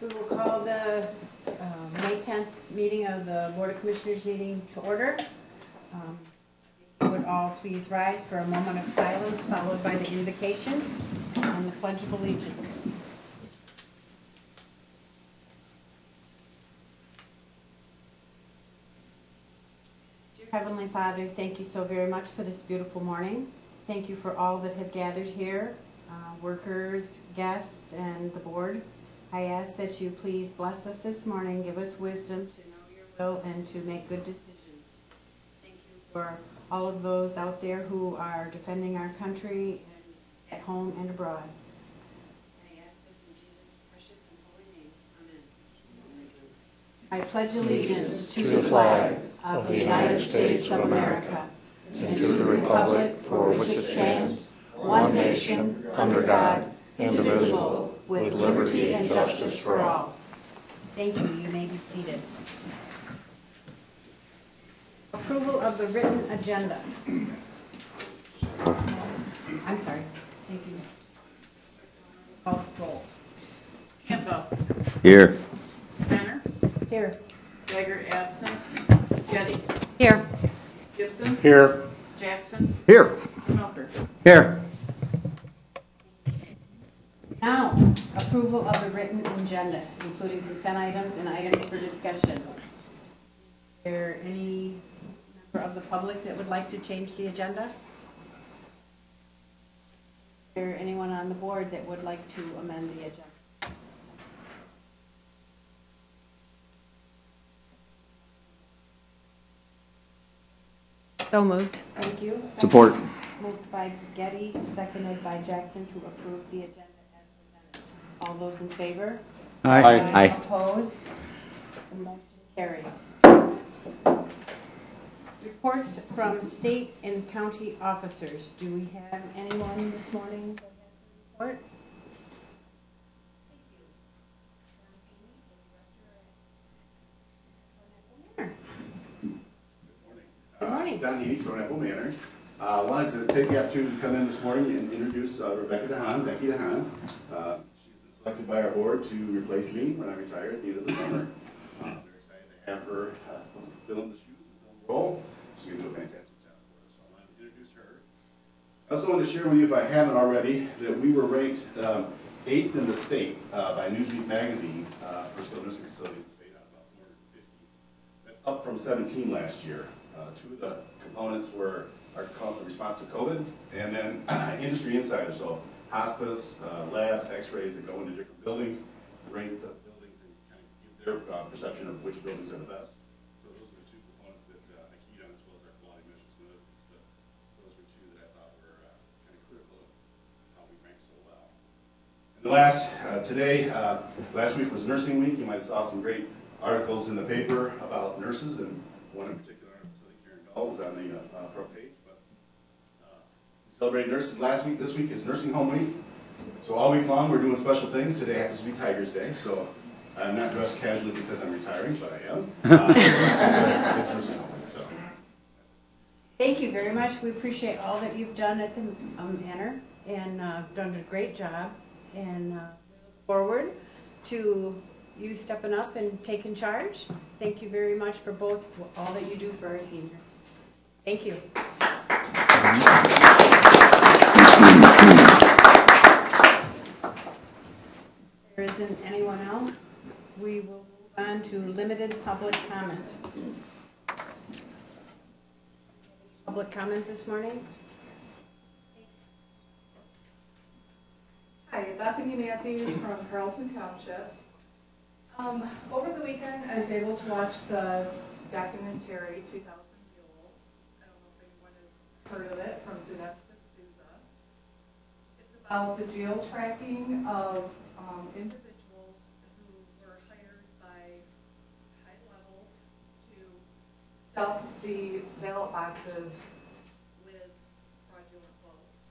We will call the May 10th meeting of the Board of Commissioners meeting to order. Would all please rise for a moment of silence, followed by the invocation and the Pledge of Allegiance. Dear Heavenly Father, thank you so very much for this beautiful morning. Thank you for all that have gathered here, workers, guests, and the board. I ask that you please bless us this morning, give us wisdom to know your will and to make good decisions. Thank you for all of those out there who are defending our country at home and abroad. I ask this in Jesus' precious and holy name. Amen. I pledge allegiance to the flag of the United States of America and to the republic for which it stands, one nation, under God, indivisible, with liberty and justice for all. Thank you. You may be seated. Approval of the written agenda. I'm sorry. Thank you. Call roll. Campbell. Here. Tanner. Here. Geiger absent. Getty. Here. Gibson. Here. Jackson. Here. Smoker. Here. Now, approval of the written agenda, including consent items and items for discussion. Is there any member of the public that would like to change the agenda? Is there anyone on the board that would like to amend the agenda? So moved. Thank you. Support. Moved by Getty, seconded by Jackson to approve the agenda as presented. All those in favor? Aye. Opposed? The motion carries. Reports from state and county officers. Do we have anyone this morning that has a report? Good morning. Don Heaney from Apple Manor. Wanted to take the opportunity to come in this morning and introduce Rebecca DeHaan, Becky DeHaan. She's been selected by our board to replace me when I retire at the end of the summer. Very excited to have her fill in the shoes and fill the role. She's going to do a fantastic job for us. So I wanted to introduce her. I also wanted to share with you, if I haven't already, that we were ranked 8th in the state by Newsweek magazine for skilled nursing facilities in the state out of about 450. That's up from 17 last year. Two of the components were our response to COVID, and then industry insiders, so hospice, labs, x-rays that go into different buildings, rate the buildings and kind of give their perception of which buildings are the best. So those are the two components that I keyed on, as well as our quality measures and other things, but those were two that I thought were kind of critical of how we rank so well. And the last, last week was Nursing Week. You might have saw some great articles in the paper about nurses, and one in particular, was on the front page, but we celebrated nurses last week. This week is Nursing Home Week. So all week long we're doing special things. Today happens to be Tigers Day, so I'm not dressed casually because I'm retiring, but I am. It's Nursing Home Week, so. Thank you very much. We appreciate all that you've done at the Manor, and done a great job, and we look forward to you stepping up and taking charge. Thank you very much for all that you do for our seniors. Thank you. If there isn't anyone else, we will move on to limited public comment. Public comment this morning? Hi, Bethany Matthews from Carlton Township. Over the weekend, I was able to watch the documentary 2000 Jewels. I don't know if anyone has heard of it, from Dinesh D'Souza. It's about the geo-tracking of individuals who were hired by high levels to stuff the ballot boxes with fraudulent votes.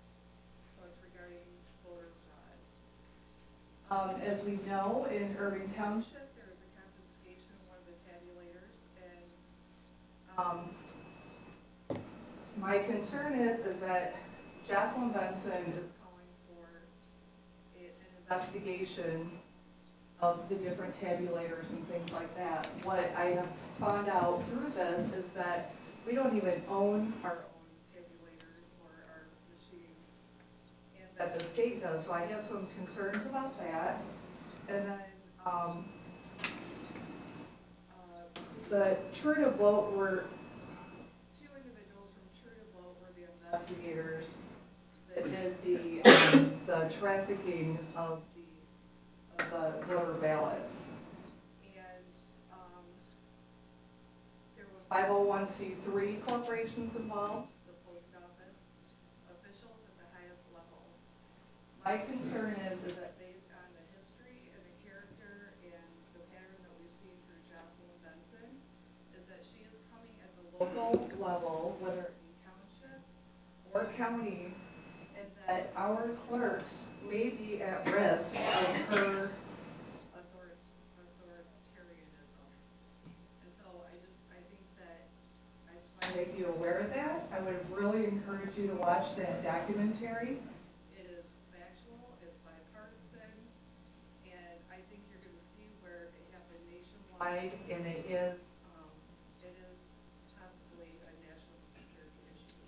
So it's regarding voter fraud. As we know, in Irving Township, there is a confiscation of one of the tabulators, and my concern is that Jocelyn Benson is calling for an investigation of the different tabulators and things like that. What I have found out through this is that we don't even own our own tabulators or our machines, and that the state does. So I have some concerns about that. And then the True to Vote were two individuals from True to Vote were the investigators that did the trafficking of the voter ballots. And there were 501c3 corporations involved, the post office, officials at the highest level. My concern is that based on the history and the character and the pattern that we've seen through Jocelyn Benson, is that she is coming at the local level, whether it be township or county, and that our clerks may be at risk of her authoritarianism. And so I think that I just want to make you aware of that. I would really encourage you to watch that documentary. It is factual, it's bipartisan, and I think you're going to see where it happened nationwide, and it is possibly a national security issue.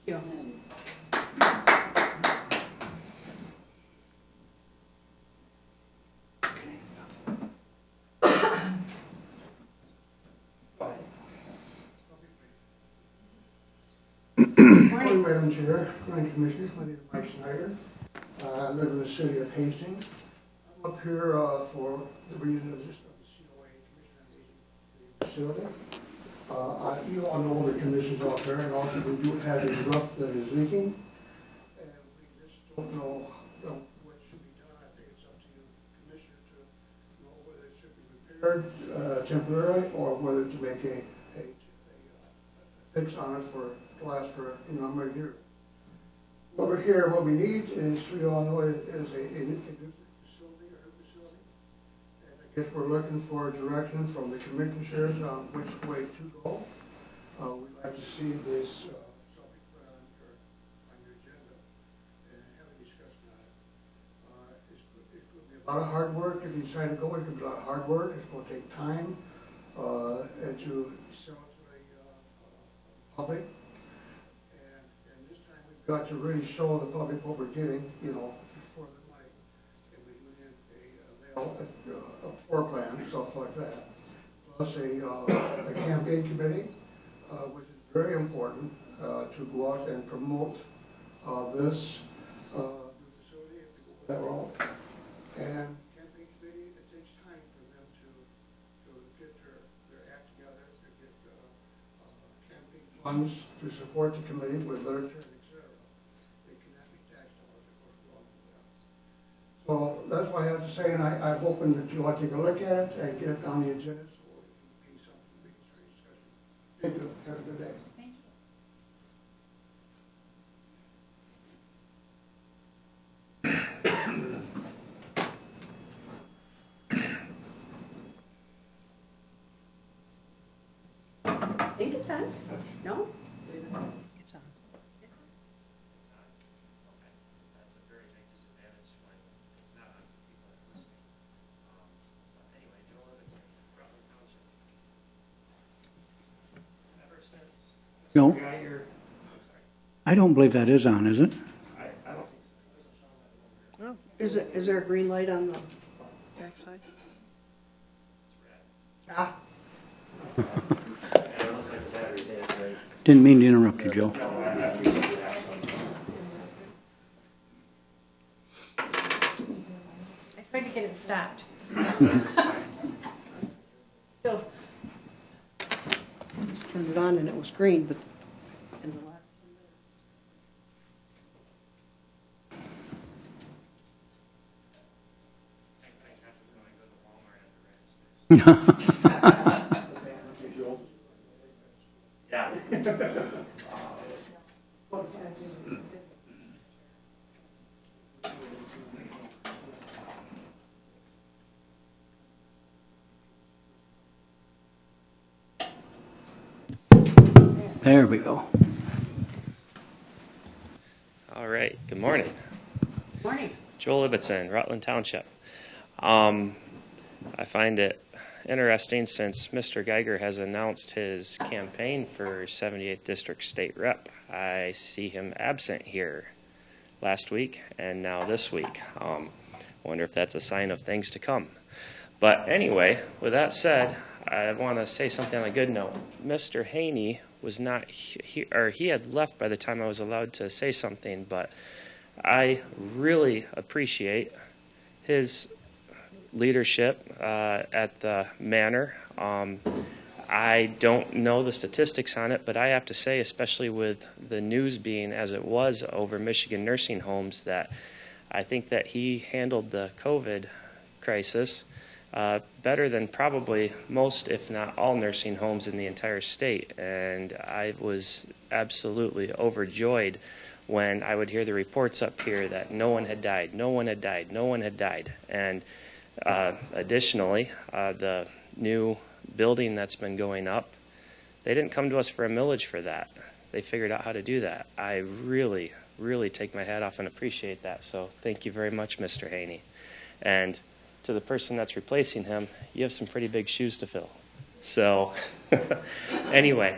Thank you. Morning, Madam Chair, County Commissioners. My name is Mike Snyder. I live in the city of Hastings. I'm up here for the reason of this of the COA Commission on Aging facility. You all know the conditions out there, and also we do have a roof that is leaking, and we just don't know what should be done. I think it's up to you, Commissioner, to know whether it should be repaired temporarily or whether to make a fix on it to last for a number of years. Over here, what we need is, we all know it is a new facility or a facility. And I guess we're looking for direction from the commissioners on which way to go. We'd like to see this subject put on your agenda and have a discussion on it. It's going to be a lot of hard work if you decide to go. It's going to be a lot of hard work. It's going to take time and to sell it to the public. And this time we've got to really show the public what we're getting, for the money. And we need a floor plan, stuff like that. Plus a campaign committee, which is very important to go out and promote this facility if we go that route. And campaign committee, it takes time for them to get their act together, to get campaign funds to support the committee with literature, etc. They cannot be tax dollars, of course, along with that. So that's what I have to say, and I'm hoping that you'll take a look at it and get it on the agenda so it can be something we can start discussing. Thank you. Have a good day. Thank you. I think it's on. No? It's on. Okay, that's a very big disadvantage when it's not on for people that are listening. But anyway, Joel Ibbotson, Rutland Township. Ever since No. Mr. Geiger, I'm sorry, I don't believe that is on, is it? I don't think so. It doesn't show on that one here. Is there a green light on the backside? It's red. Ah, And it looks like the battery's in it, right? Didn't mean to interrupt you, Joe. No, I have to do that. I tried to get it stopped. That's fine. still. I just turned it on and it was green, but in the last 10 minutes. Same thing happens when I go to Walmart at the registers. Yeah. There we go. All right, good morning. Morning. Joel Ibbotson, Rutland Township. I find it interesting since Mr. Geiger has announced his campaign for 78th District State Rep. I see him absent here last week and now this week. Wonder if that's a sign of things to come. But anyway, with that said, I want to say something on a good note. Mr. Haney was not here, or he had left by the time I was allowed to say something, but I really appreciate his leadership at the manor. I don't know the statistics on it, but I have to say, especially with the news being as it was over Michigan nursing homes, that I think that he handled the COVID crisis better than probably most, if not all, nursing homes in the entire state. And I was absolutely overjoyed when I would hear the reports up here that no one had died, no one had died, no one had died. And additionally, the new building that's been going up, they didn't come to us for a millage for that. They figured out how to do that. I really, really take my hat off and appreciate that. So thank you very much, Mr. Haney. And to the person that's replacing him, you have some pretty big shoes to fill. So anyway,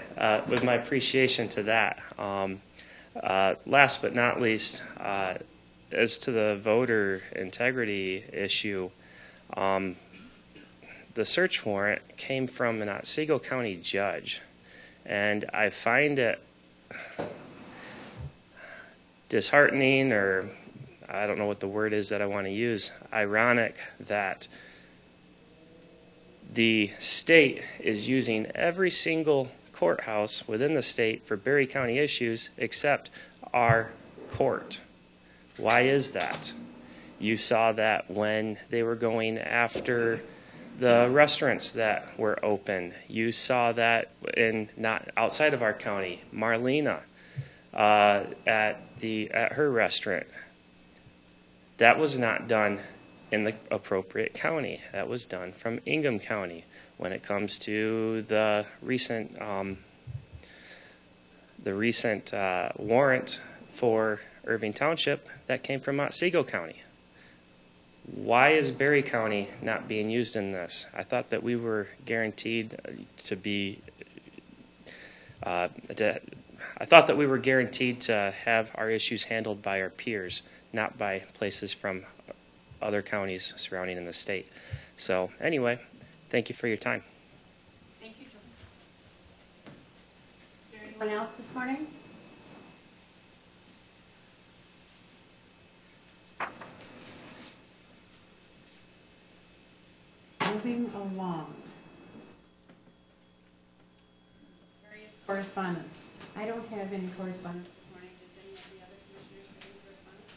with my appreciation to that, last but not least, as to the voter integrity issue, the search warrant came from an Otsego County judge, and I find it disheartening, or I don't know what the word is that I want to use, ironic that the state is using every single courthouse within the state for Berry County issues except our court. Why is that? You saw that when they were going after the restaurants that were open. You saw that in not outside of our county, Marlena, at her restaurant. That was not done in the appropriate county. That was done from Ingham County. When it comes to the recent warrant for Irving Township, that came from Otsego County. Why is Berry County not being used in this? I thought that we were guaranteed to be. I thought that we were guaranteed to have our issues handled by our peers, not by places from other counties surrounding in the state. So anyway, thank you for your time. Thank you, Joe. Is there anyone else this morning? Moving along. Various correspondence. I don't have any correspondence this morning. Does any of the other commissioners have any correspondence?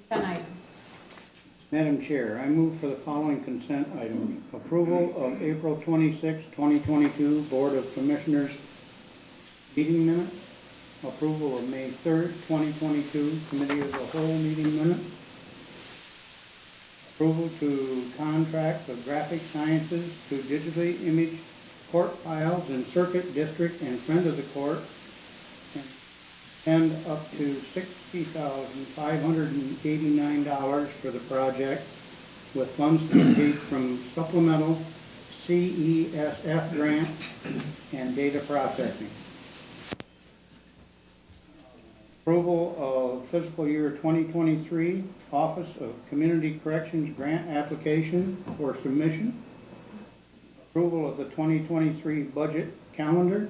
Consent items. Madam Chair, I move for the following consent items. Approval of April 26, 2022 Board of Commissioners meeting minutes. Approval of May 3rd, 2022 Committee of the Whole meeting minutes. Approval to contract with Graphic Sciences to digitally image court files in Circuit District and Friend of the Court and up to $60,589 for the project, with funds to be paid from supplemental CESF grant and data processing. Approval of fiscal year 2023 Office of Community Corrections grant application for submission. Approval of the 2023 budget calendar.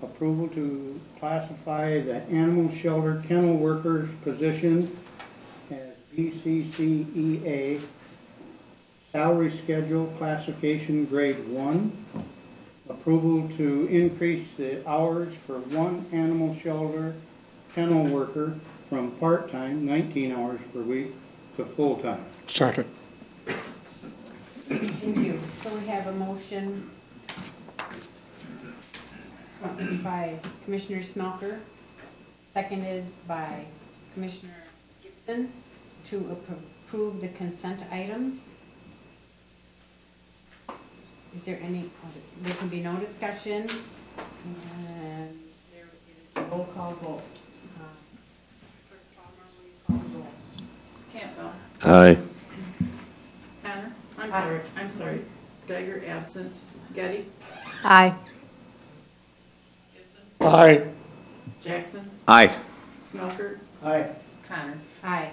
Approval to classify the animal shelter kennel workers position as BCCEA salary schedule classification grade 1. Approval to increase the hours for one animal shelter kennel worker from part-time, 19 hours per week, to full-time. Second. Thank you. So we have a motion by Commissioner Smelker, seconded by Commissioner Gibson, to approve the consent items. Is there any, there can be no discussion, and there is a roll call vote. Clerk Palmer, will you Aye. Tanner? Aye. I'm sorry. Geiger, absent. Getty? Aye. Gibson? Aye. Jackson? Aye. Smoker? Aye. Connor? Aye.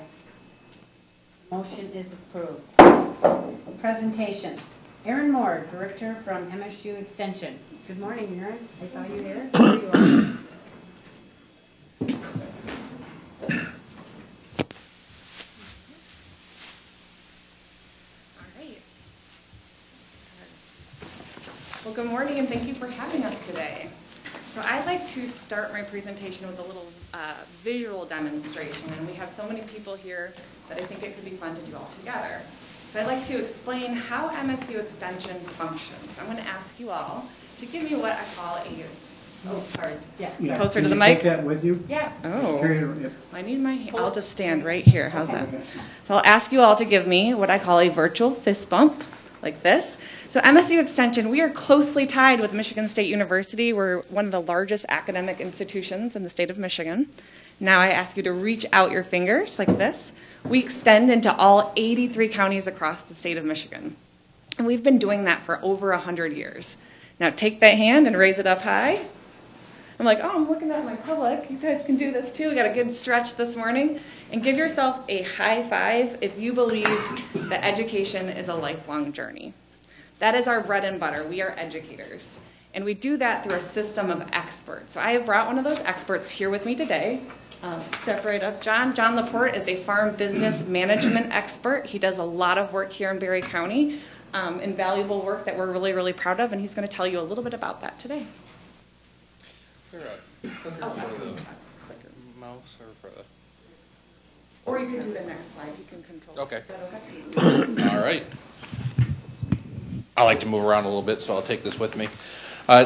Motion is approved. Presentations. Erin Moore, Director from MSU Extension. Good morning, Erin. I saw you here. There you are. All right. Well, good morning and thank you for having us today. So I'd like to start my presentation with a little visual demonstration, and we have so many people here that I think it could be fun to do all together. So I'd like to explain how MSU Extension functions. I'm going to ask you all to give me what I call Yeah. closer to Can the you mic. Take that with you. Yeah. Carry Oh. it. I need my hand. I'll just stand right here. How's that? So I'll ask you all to give me what I call a virtual fist bump, like this. So MSU Extension, we are closely tied with Michigan State University. We're one of the largest academic institutions in the state of Michigan. Now I ask you to reach out your fingers like this. We extend into all 83 counties across the state of Michigan. And we've been doing that for over 100 years. Now take that hand and raise it up high. I'm like, oh, I'm looking at my public. You guys can do this too. We got a good stretch this morning. And give yourself a high five if you believe that education is a lifelong journey. That is our bread and butter. We are educators. And we do that through a system of experts. So I have brought one of those experts here with me today. Step right up, John. John Laporte is a farm business management expert. He does a lot of work here in Berry County, invaluable work that we're really, really proud of, and he's going to tell you a little bit about that today. Mouse or for the... Or you can do the next slide. You can control. Okay. Is that okay? All right. I like to move around a little bit, so I'll take this with me.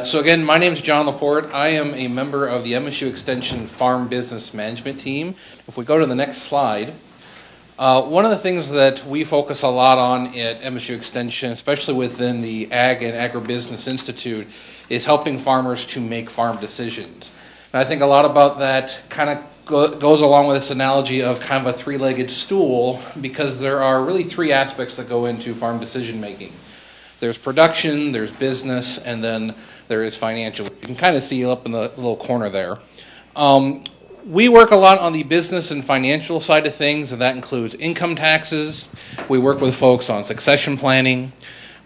So again, my name is John Laporte. I am a member of the MSU Extension Farm Business Management Team. If we go to the next slide, one of the things that we focus a lot on at MSU Extension, especially within the Ag and Agribusiness Institute, is helping farmers to make farm decisions. And I think a lot about that kind of goes along with this analogy of kind of a three-legged stool, because there are really three aspects that go into farm decision making. There's production, there's business, and then there is financial. You can kind of see up in the little corner there. We work a lot on the business and financial side of things, and that includes income taxes. We work with folks on succession planning.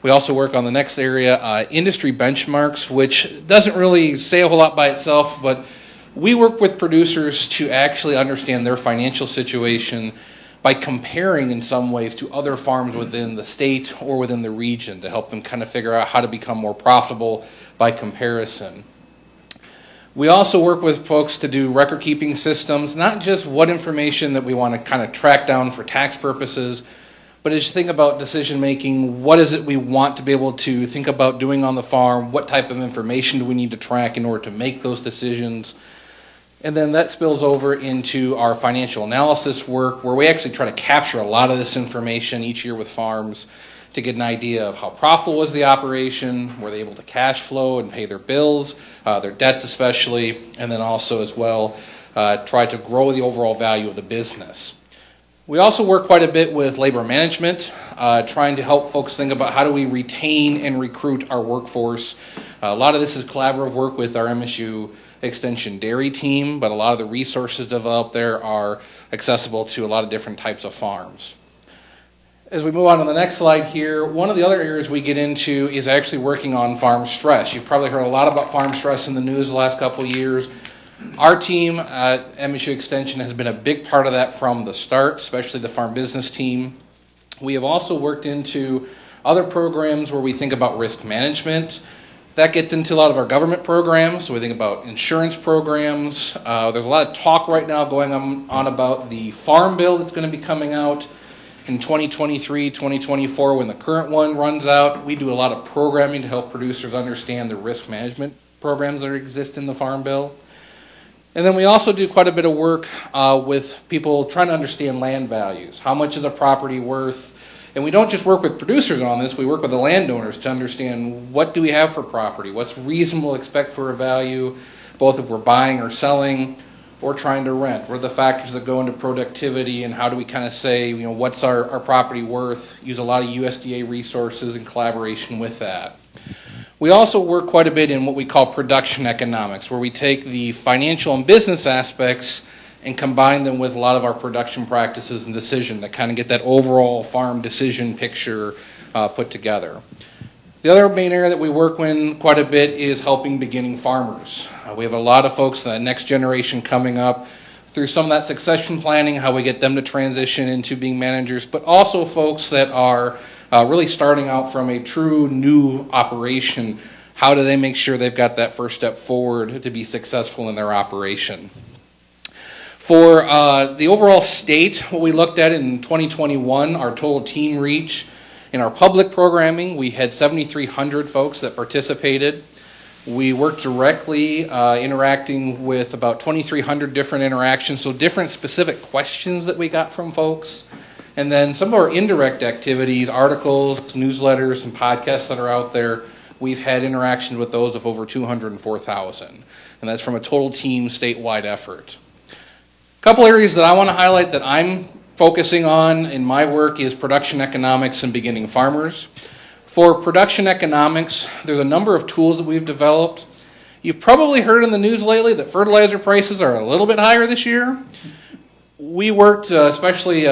We also work on the next area, industry benchmarks, which doesn't really say a whole lot by itself, but we work with producers to actually understand their financial situation by comparing in some ways to other farms within the state or within the region to help them kind of figure out how to become more profitable by comparison. We also work with folks to do record keeping systems, not just what information that we want to kind of track down for tax purposes, but as you think about decision making, what is it we want to be able to think about doing on the farm? What type of information do we need to track in order to make those decisions? And then that spills over into our financial analysis work, where we actually try to capture a lot of this information each year with farms to get an idea of how profitable was the operation, were they able to cash flow and pay their bills, their debts especially, and then also as well try to grow the overall value of the business. We also work quite a bit with labor management, trying to help folks think about how do we retain and recruit our workforce. A lot of this is collaborative work with our MSU Extension Dairy team, but a lot of the resources developed there are accessible to a lot of different types of farms. As we move on to the next slide here, one of the other areas we get into is actually working on farm stress. You've probably heard a lot about farm stress in the news the last couple of years. Our team at MSU Extension has been a big part of that from the start, especially the farm business team. We have also worked into other programs where we think about risk management. That gets into a lot of our government programs. So we think about insurance programs. There's a lot of talk right now going on about the farm bill that's going to be coming out in 2023, 2024 when the current one runs out. We do a lot of programming to help producers understand the risk management programs that exist in the farm bill. And then we also do quite a bit of work with people trying to understand land values. How much is a property worth? And we don't just work with producers on this, we work with the landowners to understand what do we have for property, what's reasonable to expect for a value, both if we're buying or selling, or trying to rent? What are the factors that go into productivity, and how do we kind of say, what's our property worth? Use a lot of USDA resources in collaboration with that. We also work quite a bit in what we call production economics, where we take the financial and business aspects and combine them with a lot of our production practices and decision to kind of get that overall farm decision picture put together. The other main area that we work in quite a bit is helping beginning farmers. We have a lot of folks, the next generation coming up, through some of that succession planning, how we get them to transition into being managers, but also folks that are really starting out from a true new operation. How do they make sure they've got that first step forward to be successful in their operation? For the overall state, what we looked at in 2021, our total team reach. In our public programming, we had 7,300 folks that participated. We worked directly interacting with about 2,300 different interactions, so different specific questions that we got from folks. And then some of our indirect activities, articles, newsletters, and podcasts that are out there, we've had interactions with those of over 204,000. And that's from a total team statewide effort. A couple areas that I want to highlight that I'm focusing on in my work is production economics and beginning farmers. For production economics, there's a number of tools that we've developed. You've probably heard in the news lately that fertilizer prices are a little bit higher this year. We worked, especially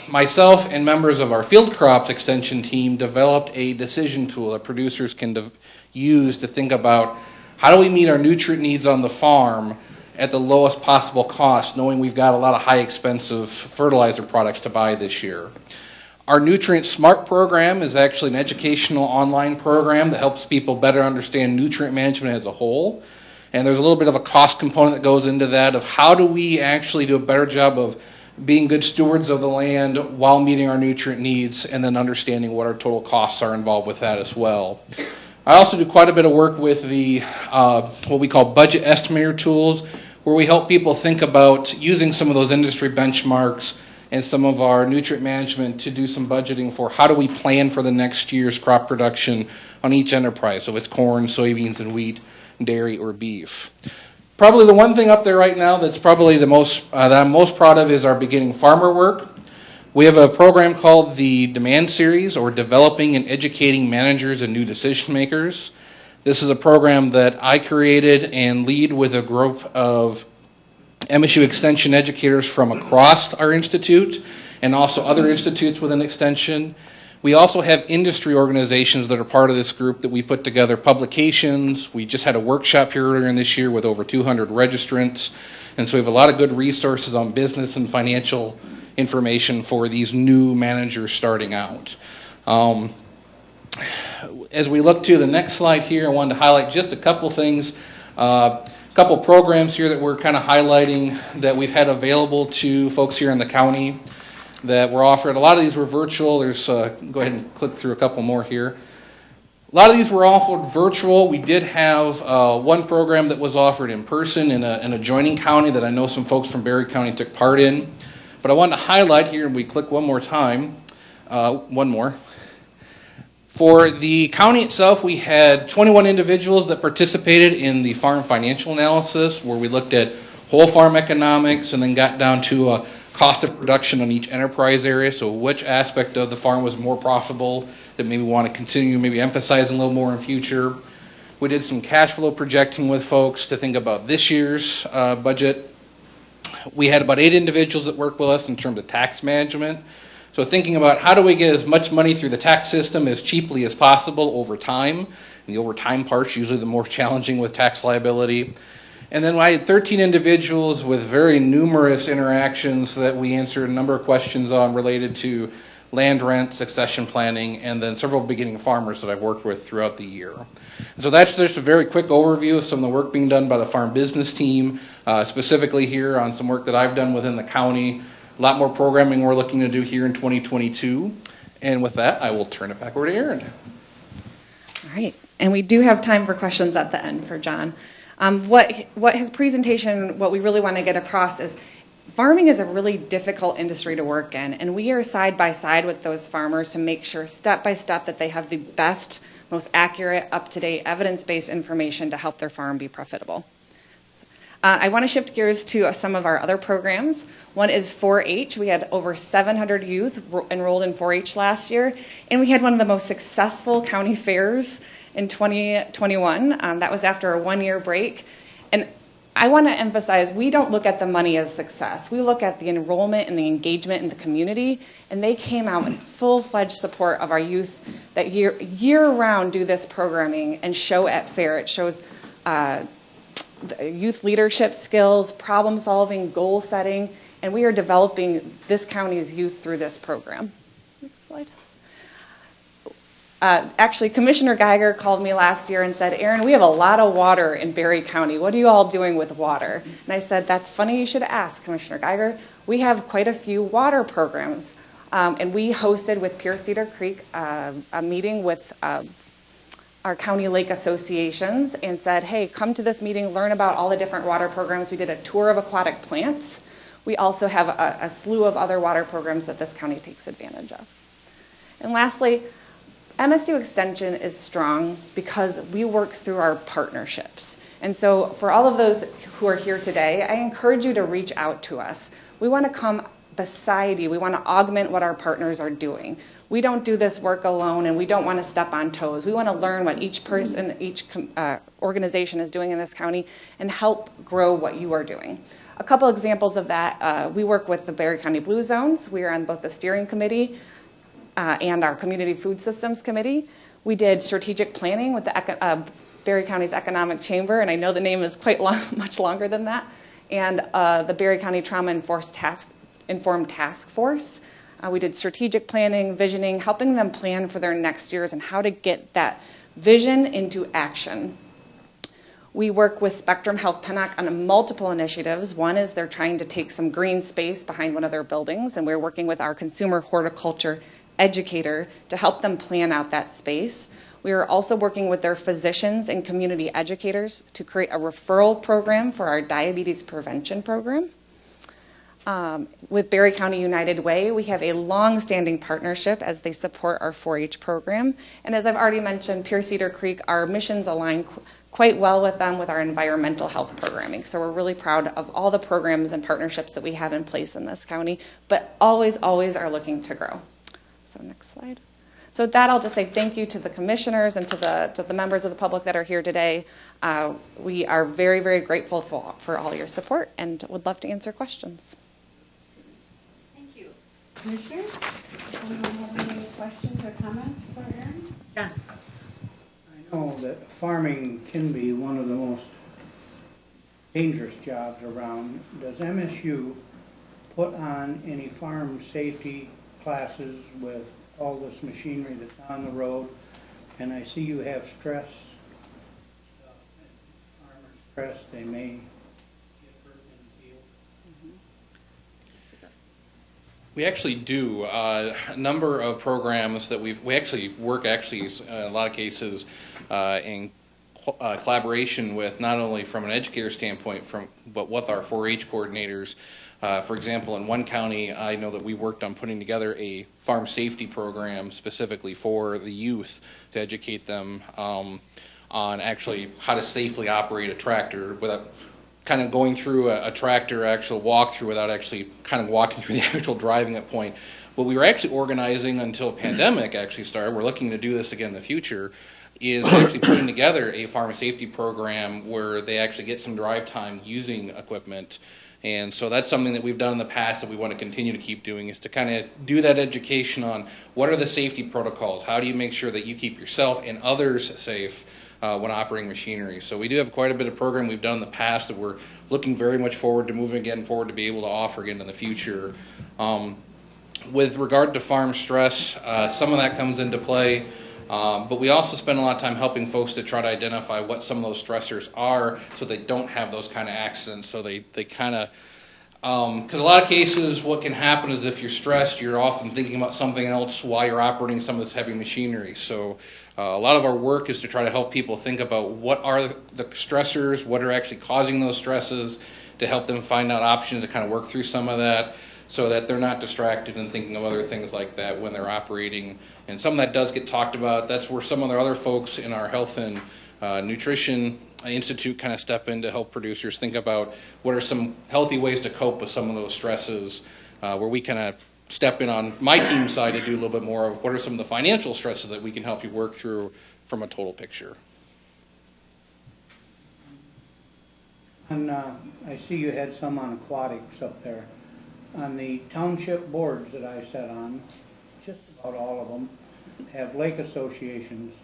myself and members of our field crops extension team, developed a decision tool that producers can use to think about how do we meet our nutrient needs on the farm at the lowest possible cost, knowing we've got a lot of high expensive fertilizer products to buy this year. Our Nutrient Smart program is actually an educational online program that helps people better understand nutrient management as a whole. And there's a little bit of a cost component that goes into that of how do we actually do a better job of being good stewards of the land while meeting our nutrient needs, and then understanding what our total costs are involved with that as well. I also do quite a bit of work with the what we call budget estimator tools, where we help people think about using some of those industry benchmarks and some of our nutrient management to do some budgeting for how do we plan for the next year's crop production on each enterprise, so it's corn, soybeans, and wheat, dairy, or beef. Probably the one thing up there right now that's probably the most that I'm most proud of is our beginning farmer work. We have a program called the Demand Series, or Developing and Educating Managers and New Decision Makers. This is a program that I created and lead with a group of MSU Extension educators from across our institute and also other institutes within Extension. We also have industry organizations that are part of this group that we put together publications. We just had a workshop here earlier in this year with over 200 registrants. And so we have a lot of good resources on business and financial information for these new managers starting out. As we look to the next slide here, I wanted to highlight just a couple things, a couple programs here that we're kind of highlighting that we've had available to folks here in the county that were offered. A lot of these were virtual. There's go ahead and click through a couple more here. A lot of these were offered virtual. We did have one program that was offered in person in an adjoining county that I know some folks from Barry County took part in. But I wanted to highlight here, and we click one more time, one more. For the county itself, we had 21 individuals that participated in the farm financial analysis, where we looked at whole farm economics and then got down to a cost of production on each enterprise area, so which aspect of the farm was more profitable that maybe we want to continue maybe emphasizing a little more in future. We did some cash flow projecting with folks to think about this year's budget. We had about 8 individuals that worked with us in terms of tax management. So thinking about how do we get as much money through the tax system as cheaply as possible over time. And the over time part's usually the more challenging with tax liability. And then I had 13 individuals with very numerous interactions that we answered a number of questions on related to land rent, succession planning, and then several beginning farmers that I've worked with throughout the year. And so that's just a very quick overview of some of the work being done by the farm business team, specifically here on some work that I've done within the county. A lot more programming we're looking to do here in 2022. And with that, I will turn it back over to Erin. All right. And we do have time for questions at the end for John. What his presentation, what we really want to get across is farming is a really difficult industry to work in, and we are side by side with those farmers to make sure step by step that they have the best, most accurate, up-to-date, evidence-based information to help their farm be profitable. I want to shift gears to some of our other programs. One is 4-H. We had over 700 youth enrolled in 4-H last year, and we had one of the most successful county fairs in 2021. That was after a one-year break. And I want to emphasize, we don't look at the money as success. We look at the enrollment and the engagement in the community, and they came out in full-fledged support of our youth that year-round do this programming and show at fair. It shows youth leadership skills, problem solving, goal setting, and we are developing this county's youth through this program. Next slide. Actually, Commissioner Geiger called me last year and said, Erin, we have a lot of water in Berry County. What are you all doing with water? And I said, that's funny you should ask, Commissioner Geiger. We have quite a few water programs. And we hosted with Pure Cedar Creek a meeting with our county lake associations and said, hey, come to this meeting, learn about all the different water programs. We did a tour of aquatic plants. We also have a slew of other water programs that this county takes advantage of. And lastly, MSU Extension is strong because we work through our partnerships. And so for all of those who are here today, I encourage you to reach out to us. We want to come beside you. We want to augment what our partners are doing. We don't do this work alone, and we don't want to step on toes. We want to learn what each person, each organization is doing in this county and help grow what you are doing. A couple examples of that, we work with the Berry County Blue Zones. We are on both the steering committee and our Community Food Systems Committee. We did strategic planning with the Berry County's Economic Chamber, and I know the name is quite much longer than that, and the Berry County Trauma Informed Task Force. We did strategic planning, visioning, helping them plan for their next years and how to get that vision into action. We work with Spectrum Health Pennock on multiple initiatives. One is they're trying to take some green space behind one of their buildings, and we're working with our consumer horticulture educator to help them plan out that space. We are also working with their physicians and community educators to create a referral program for our diabetes prevention program. With Berry County United Way, we have a long-standing partnership as they support our 4-H program. And as I've already mentioned, Pure Cedar Creek, our missions align quite well with them with our environmental health programming. So we're really proud of all the programs and partnerships that we have in place in this county, but always, always are looking to grow. So next slide. So with that, I'll just say thank you to the commissioners and to the members of the public that are here today. We are very, very grateful for all your support and would love to answer questions. Commissioners, does anyone have any questions or comments for Erin? John. I know that farming can be one of the most dangerous jobs around. Does MSU put on any farm safety classes with all this machinery that's on the road? And I see you have stress. Farmers stress, they may get hurt in the field. We actually do a number of programs that we actually work in a lot of cases in collaboration with not only from an educator standpoint but with our 4-H coordinators. For example, in one county, I know that we worked on putting together a farm safety program specifically for the youth to educate them on actually how to safely operate a tractor without kind of going through a tractor actual walkthrough without actually kind of walking through the actual driving at point. What we were actually organizing until pandemic actually started, we're looking to do this again in the future, is actually putting together a farm safety program where they actually get some drive time using equipment. And so that's something that we've done in the past that we want to continue to keep doing, is to kind of do that education on what are the safety protocols, how do you make sure that you keep yourself and others safe when operating machinery. So we do have quite a bit of program we've done in the past that we're looking very much forward to moving again forward to be able to offer again in the future. With regard to farm stress, some of that comes into play, but we also spend a lot of time helping folks to try to identify what some of those stressors are so they don't have those kind of accidents. So they kind of, because a lot of cases what can happen is if you're stressed, you're often thinking about something else while you're operating some of this heavy machinery. So a lot of our work is to try to help people think about what are the stressors, what are actually causing those stresses, to help them find out options to kind of work through some of that so that they're not distracted and thinking of other things like that when they're operating. And some of that does get talked about. That's where some of the other folks in our health and nutrition institute kind of step in to help producers think about what are some healthy ways to cope with some of those stresses, where we kind of step in on my team side to do a little bit more of what are some of the financial stresses that we can help you work through from a total picture. And I see you had some on aquatics up there. On the township boards that I sat on, just about all of them have lake associations,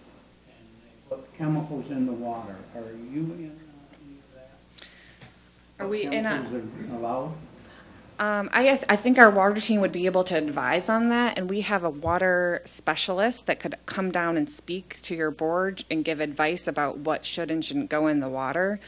and they put chemicals in the water. Are you in any of that? Are we in a? Chemicals are allowed? I think our water team would be able to advise on that, and we have a water specialist that could come down and speak to your board and give advice about what should and shouldn't go in the water.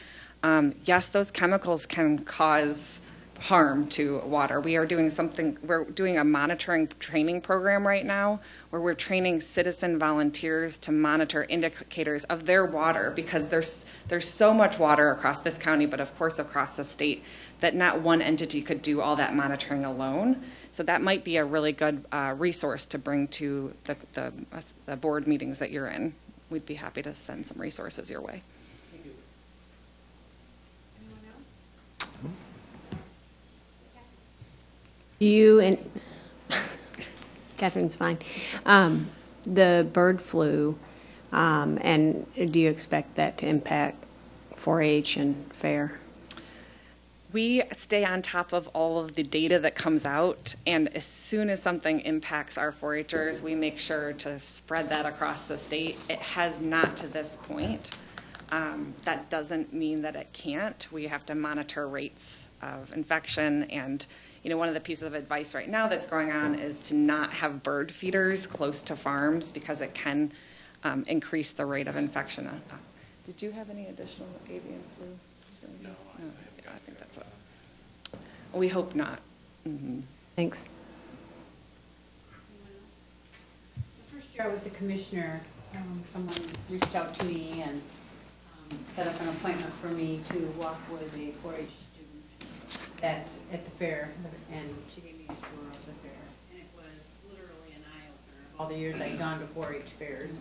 Yes, those chemicals can cause harm to water. We're doing a monitoring training program right now where we're training citizen volunteers to monitor indicators of their water, because there's so much water across this county, but of course across the state, that not one entity could do all that monitoring alone. So that might be a really good resource to bring to the board meetings that you're in. We'd be happy to send some resources your way. You and Catherine's fine. The bird flu, and do you expect that to impact 4-H and fair? We stay on top of all of the data that comes out, and as soon as something impacts our 4-Hers, we make sure to spread that across the state. It has not to this point. That doesn't mean that it can't. We have to monitor rates of infection, and one of the pieces of advice right now that's going on is to not have bird feeders close to farms, because it can increase the rate of infection. Did you have any additional avian flu? No. I think that's it. We hope not. Mm-hmm. Thanks. The first year I was a commissioner, someone reached out to me and set up an appointment for me to walk with a 4-H student at the fair, and she gave me a tour of the fair, and it was literally an eye-opener of all the years I'd gone to 4-H fairs,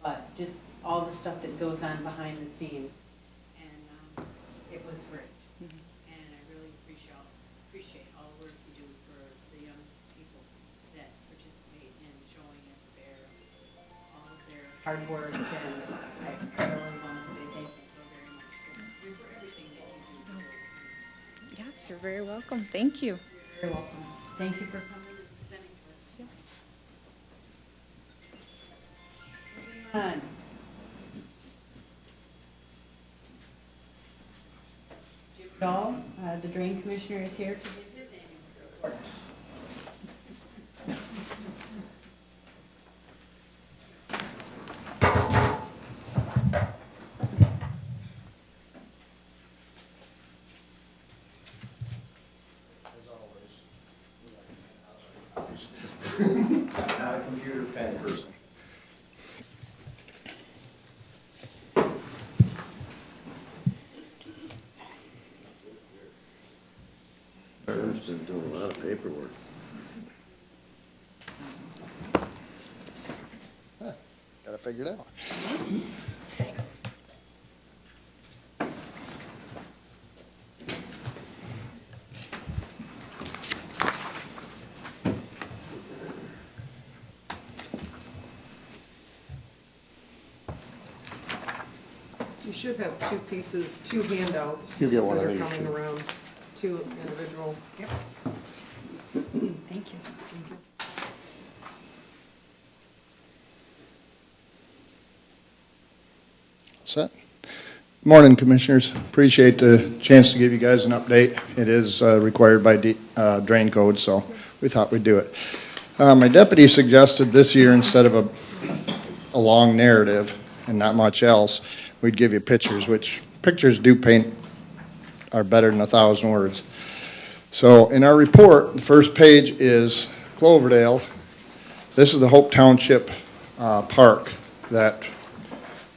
but just all the stuff that goes on behind the scenes, and it was great. And I really appreciate all the work you do for the young people that participate in showing at the fair, all of their hard work, and I really want to say thank you so very much for everything that you do. Yes, you're very welcome. Thank you. You're very welcome. Thank you for coming and presenting to us. Yes. Moving on. Jim Dahl, the Drain Commissioner, is here to give his annual report. Not a computer pen person. Aaron's been doing a lot of paperwork. Got to figure it out. You should have two handouts. You get one that of are these, coming too. around, two individual. Yep. Thank you. Set. Morning, Commissioners. Appreciate the chance to give you guys an update. It is required by drain code, so we thought we'd do it. My deputy suggested this year, instead of a long narrative and not much else, we'd give you pictures, which pictures do paint are better than 1,000 words. So in our report, the first page is Cloverdale. This is the Hope Township Park that,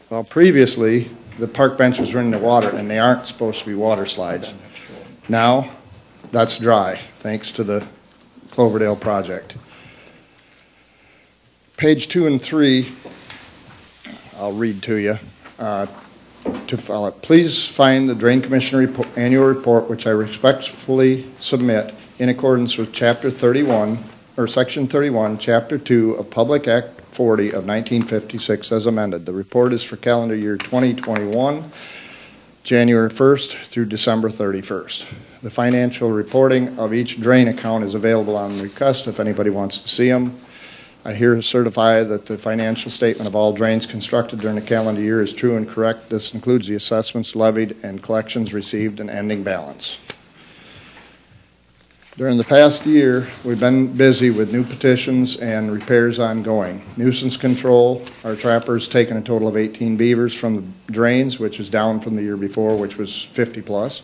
well, previously the park benches were in the water and they aren't supposed to be water slides. Now that's dry thanks to the Cloverdale project. Page 2 and 3, I'll read to you. to file it. Please find the Drain Commission annual report, which I respectfully submit in accordance with Chapter 31, or Section 31, Chapter 2 of Public Act 40 of 1956 as amended. The report is for calendar year 2021, January 1st through December 31st. The financial reporting of each drain account is available on request if anybody wants to see them. I here certify that the financial statement of all drains constructed during the calendar year is true and correct. This includes the assessments levied and collections received and ending balance. During the past year, we've been busy with new petitions and repairs ongoing. Nuisance control, our trappers taken a total of 18 beavers from the drains, which is down from the year before, which was 50 plus.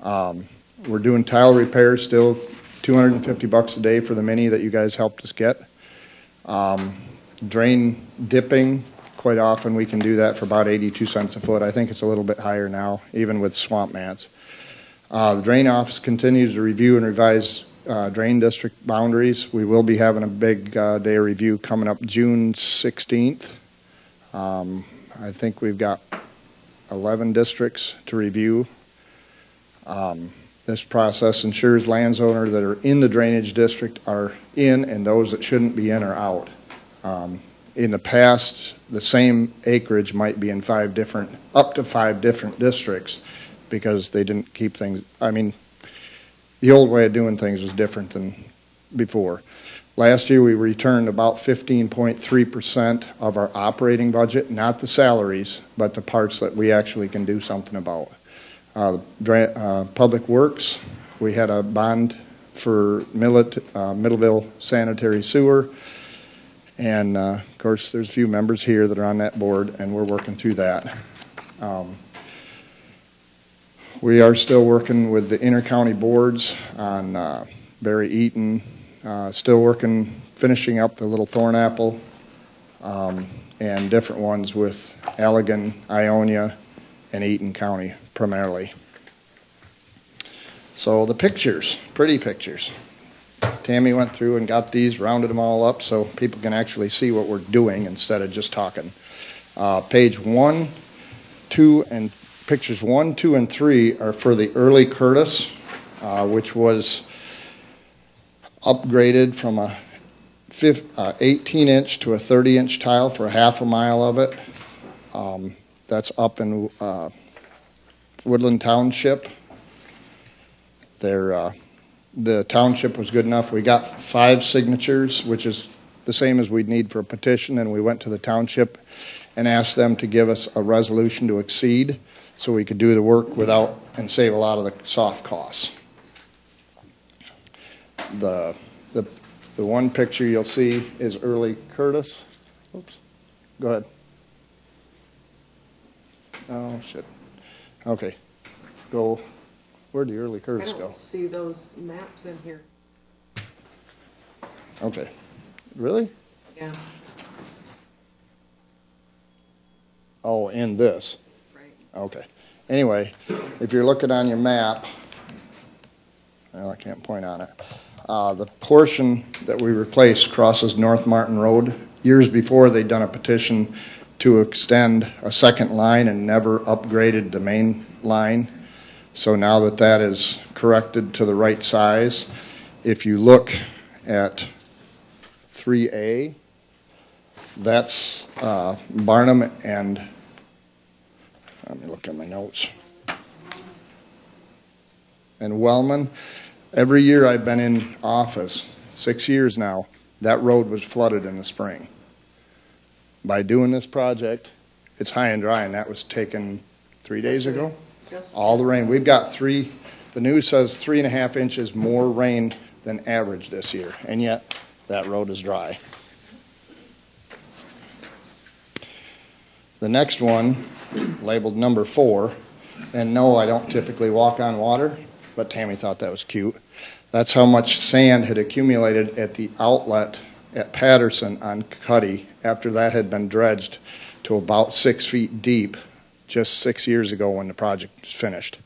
We're doing tile repairs still, $250 a day for the mini that you guys helped us get. Drain dipping, quite often we can do that for about 82 cents a foot. I think it's a little bit higher now, even with swamp mats. The drain office continues to review and revise drain district boundaries. We will be having a big day of review coming up June 16th. I think we've got 11 districts to review. This process ensures landowners that are in the drainage district are in, and those that shouldn't be in are out. In the past, the same acreage might be in up to five different districts because they didn't keep things. I mean, the old way of doing things was different than before. Last year, we returned about 15.3% of our operating budget, not the salaries, but the parts that we actually can do something about. Public Works, we had a bond for Middleville sanitary sewer, and of course there's a few members here that are on that board, and we're working through that. We are still working with the inter-county boards on Barry Eaton, still working, finishing up the Little Thornapple, and different ones with Allegan, Ionia, and Eaton County primarily. So the pictures, pretty pictures. Tammy went through and got these, rounded them all up so people can actually see what we're doing instead of just talking. Page 1, 2, and pictures 1, 2, and 3 are for the early Curtis, which was upgraded from a 18-inch to a 30-inch tile for a half a mile of it. That's up in Woodland Township. The township was good enough. We got 5 signatures, which is the same as we'd need for a petition, and we went to the township and asked them to give us a resolution to exceed so we could do the work without and save a lot of the soft costs. The one picture you'll see is early Curtis. Oops. Go ahead. Oh, shit. Okay. Go. Where'd the early Curtis I go? don't see those maps in here. Okay. Really? Yeah. Oh, in this. Right. Okay. Anyway, if you're looking on your map, well, I can't point on it. The portion that we replaced crosses North Martin Road. Years before, they'd done a petition to extend a second line and never upgraded the main line. So now that that is corrected to the right size, if you look at 3A, that's Barnum and, let me look at my notes, and Wellman. Every year I've been in office, 6 years now, that road was flooded in the spring. By doing this project, it's high and dry, and that was taken 3 days ago. All the rain. We've got the news says 3.5 inches more rain than average this year, and yet that road is dry. The next one, labeled number 4, and no, I don't typically walk on water, but Tammy thought that was cute. That's how much sand had accumulated at the outlet at Patterson on Cuddy after that had been dredged to about 6 feet deep just 6 years ago when the project was finished.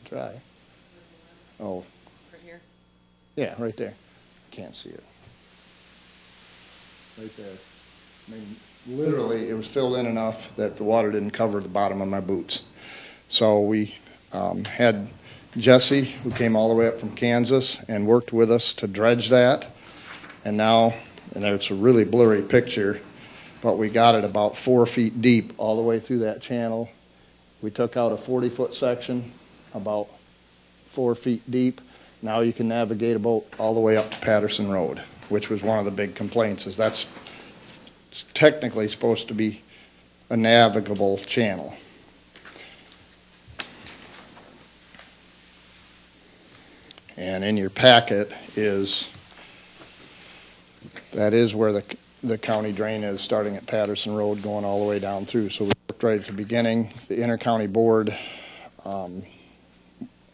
Dry. Oh. Right here? Yeah, right there. Can't see it. Right there. I mean, literally, it was filled in enough that the water didn't cover the bottom of my boots. So we had Jesse, who came all the way up from Kansas and worked with us to dredge that. And now, and it's a really blurry picture, but we got it about 4 feet deep all the way through that channel. We took out a 40-foot section about 4 feet deep. Now you can navigate a boat all the way up to Patterson Road, which was one of the big complaints, is that's technically supposed to be a navigable channel. And in your packet is, that is where the county drain is, starting at Patterson Road, going all the way down through. So we worked right at the beginning. The Intercounty Board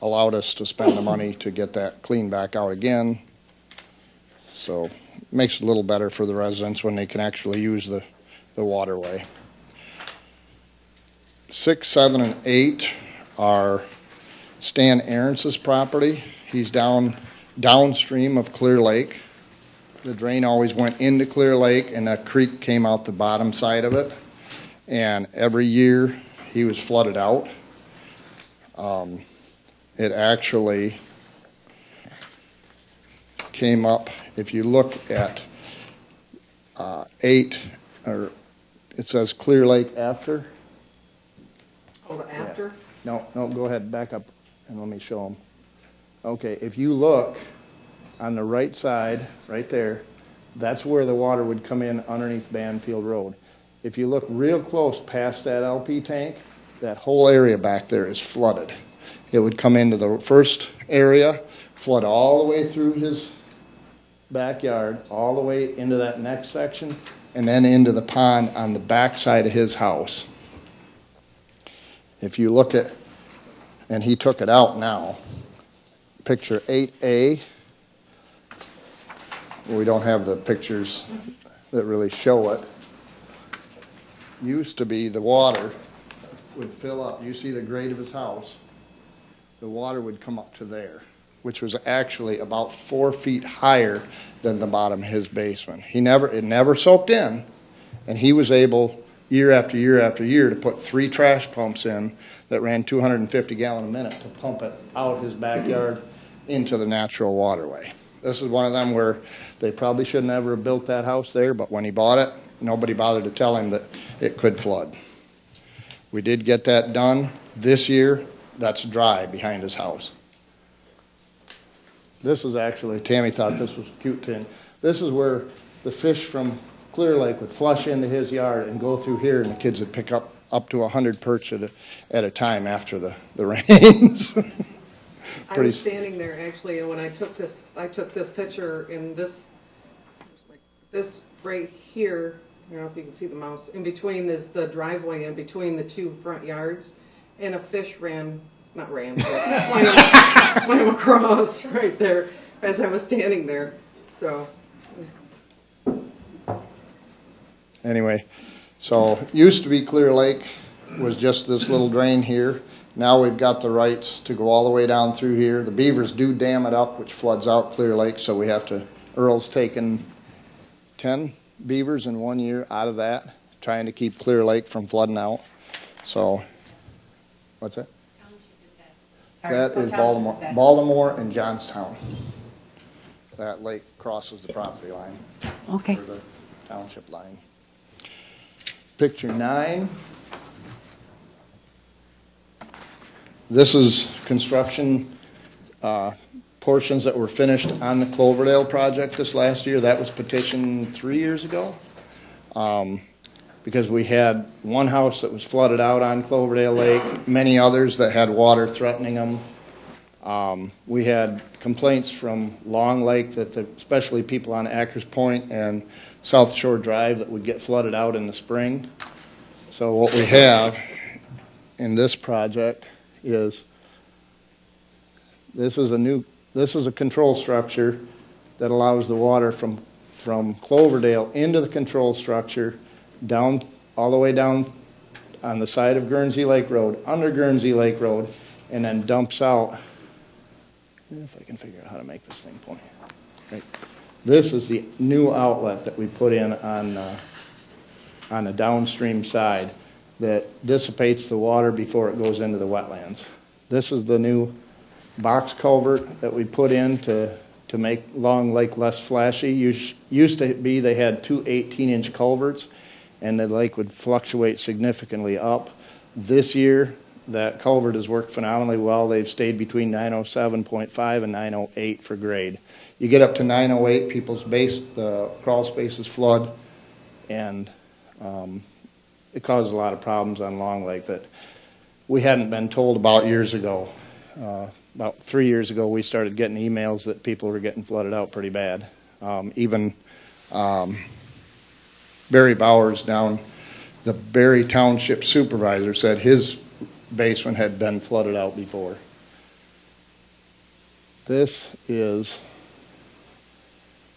allowed us to spend the money to get that cleaned back out again. So it makes it a little better for the residents when they can actually use the waterway. 6, 7, and 8 are Stan Aronce's property. He's downstream of Clear Lake. The drain always went into Clear Lake, and that creek came out the bottom side of it. And every year he was flooded out. It actually came up, if you look at 8, or it says Clear Lake after. Oh, the after? Yeah. No, go ahead, back up and let me show them. Okay, if you look on the right side, right there, that's where the water would come in underneath Banfield Road. If you look real close past that LP tank, that whole area back there is flooded. It would come into the first area, flood all the way through his backyard, all the way into that next section, and then into the pond on the back side of his house. If you look at, and he took it out now, picture 8A, we don't have the pictures that really show it. Used to be the water would fill up. You see the grade of his house. The water would come up to there, which was actually about 4 feet higher than the bottom of his basement. It never soaked in, and he was able, year after year after year, to put 3 trash pumps in that ran 250 gallons a minute to pump it out his backyard into the natural waterway. This is one of them where they probably should never have built that house there, but when he bought it, nobody bothered to tell him that it could flood. We did get that done this year. That's dry behind his house. This was actually, Tammy thought this was cute too. This is where the fish from Clear Lake would flush into his yard and go through here, and the kids would pick up to 100 perch at a time after the rains. I was standing there actually, and when I took this picture in this right here, I don't know if you can see the mouse, in between is the driveway and between the 2 front yards, and a fish swam across right there as I was standing there. So anyway, so used to be Clear Lake, was just this little drain here. Now we've got the rights to go all the way down through here. The beavers do dam it up, which floods out Clear Lake, so we have to, Earl's taken 10 beavers in 1 year out of that, trying to keep Clear Lake from flooding out. So, what's that? That is Baltimore and Johnstown. That lake crosses the property line. Okay. Or the township line. Picture 9. This is construction portions that were finished on the Cloverdale project this last year. That was petitioned 3 years ago. Because we had one house that was flooded out on Cloverdale Lake, many others that had water threatening them. We had complaints from Long Lake, that especially people on Ackers Point and South Shore Drive, that would get flooded out in the spring. So what we have in this project is this is a control structure that allows the water from Cloverdale into the control structure, down all the way down on the side of Guernsey Lake Road, under Guernsey Lake Road, and then dumps out. If I can figure out how to make this thing point. Right. This is the new outlet that we put in on on the downstream side that dissipates the water before it goes into the wetlands. This is the new box culvert that we put in to make Long Lake less flashy. Used to be they had two 18-inch culverts, and the lake would fluctuate significantly up. This year, that culvert has worked phenomenally well. They've stayed between 907.5 and 908 for grade. You get up to 908, people's the crawl spaces flood, and it causes a lot of problems on Long Lake that we hadn't been told about years ago. About 3 years ago, we started getting emails that people were getting flooded out pretty bad. Even Barry Bowers down, the Barry Township supervisor, said his basement had been flooded out before. This is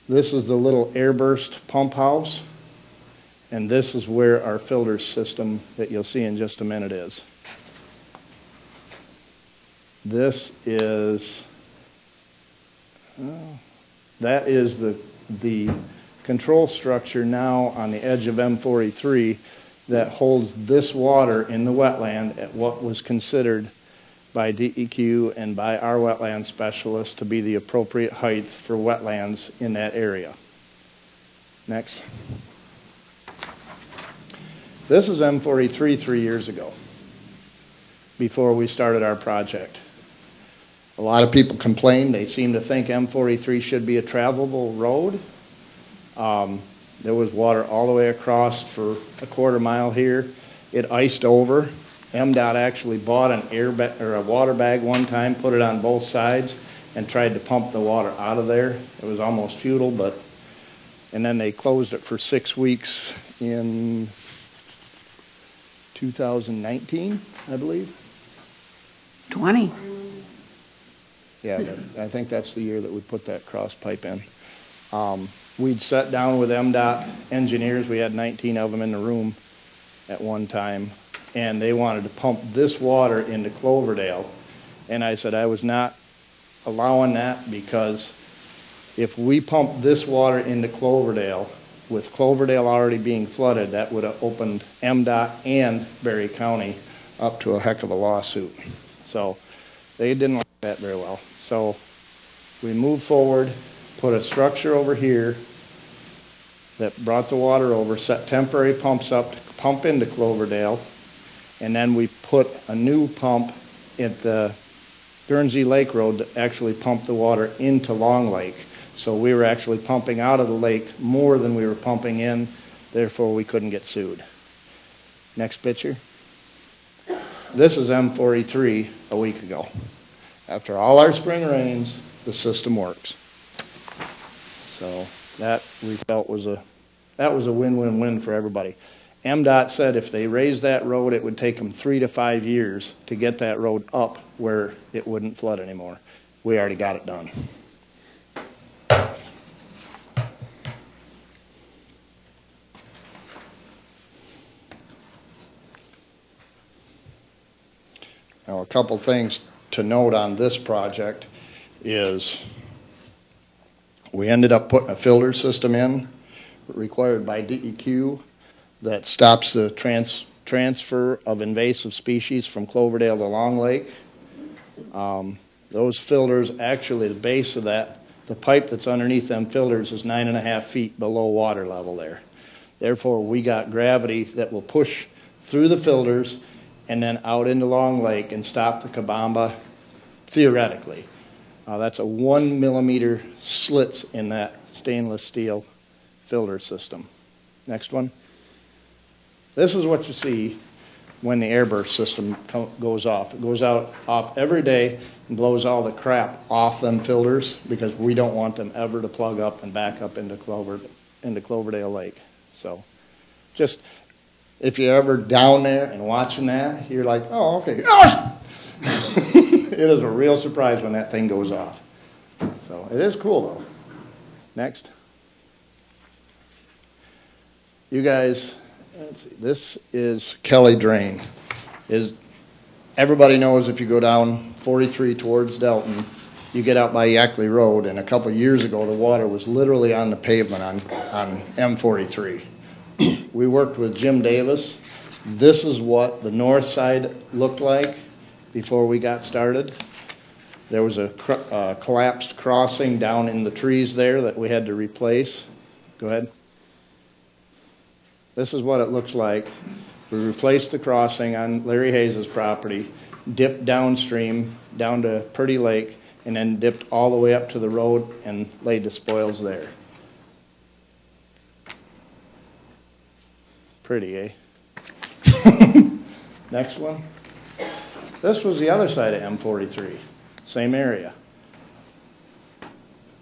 the little airburst pump house, and this is where our filter system that you'll see in just a minute is. This is, that is the control structure now on the edge of M43 that holds this water in the wetland at what was considered by DEQ and by our wetland specialist to be the appropriate height for wetlands in that area. Next. This is M43 3 years ago, before we started our project. A lot of people complained. They seem to think M43 should be a travelable road. There was water all the way across for a quarter mile here. It iced over. MDOT actually bought a water bag one time, put it on both sides, and tried to pump the water out of there. It was almost futile, and then they closed it for 6 weeks in 2019, I believe. 20. Yeah, I think that's the year that we put that cross pipe in. We'd sat down with MDOT engineers. We had 19 of them in the room at one time, and they wanted to pump this water into Cloverdale. And I said I was not allowing that, because if we pump this water into Cloverdale, with Cloverdale already being flooded, that would have opened MDOT and Berry County up to a heck of a lawsuit. So they didn't like that very well. So we moved forward, put a structure over here that brought the water over, set temporary pumps up to pump into Cloverdale, and then we put a new pump at the Guernsey Lake Road to actually pump the water into Long Lake. So we were actually pumping out of the lake more than we were pumping in, therefore we couldn't get sued. Next picture. This is M43 a week ago. After all our spring rains, the system works. So that we felt was a win-win-win for everybody. MDOT said if they raised that road, it would take them 3 to 5 years to get that road up where it wouldn't flood anymore. We already got it done. Now, a couple things to note on this project is we ended up putting a filter system in required by DEQ that stops the transfer of invasive species from Cloverdale to Long Lake. Those filters, actually the base of that, the pipe that's underneath them filters is 9.5 feet below water level there. Therefore, we got gravity that will push through the filters and then out into Long Lake and stop the Kabamba, theoretically. That's a 1 millimeter slits in that stainless steel filter system. Next one. This is what you see when the airburst system goes off. It goes off every day and blows all the crap off them filters, because we don't want them ever to plug up and back up into Cloverdale Lake. So just, if you're ever down there and watching that, you're like, oh, okay. It is a real surprise when that thing goes off. So it is cool, though. Next. You guys, let's see, this is Kelly Drain. Everybody knows if you go down 43 towards Delton, you get out by Yackley Road, and a couple of years ago the water was literally on the pavement on M43. We worked with Jim Davis. This is what the north side looked like before we got started. There was a collapsed crossing down in the trees there that we had to replace. Go ahead. This is what it looks like. We replaced the crossing on Larry Hayes' property, dipped downstream down to Purdy Lake, and then dipped all the way up to the road and laid the spoils there. Pretty, eh? Next one. This was the other side of M43, same area. A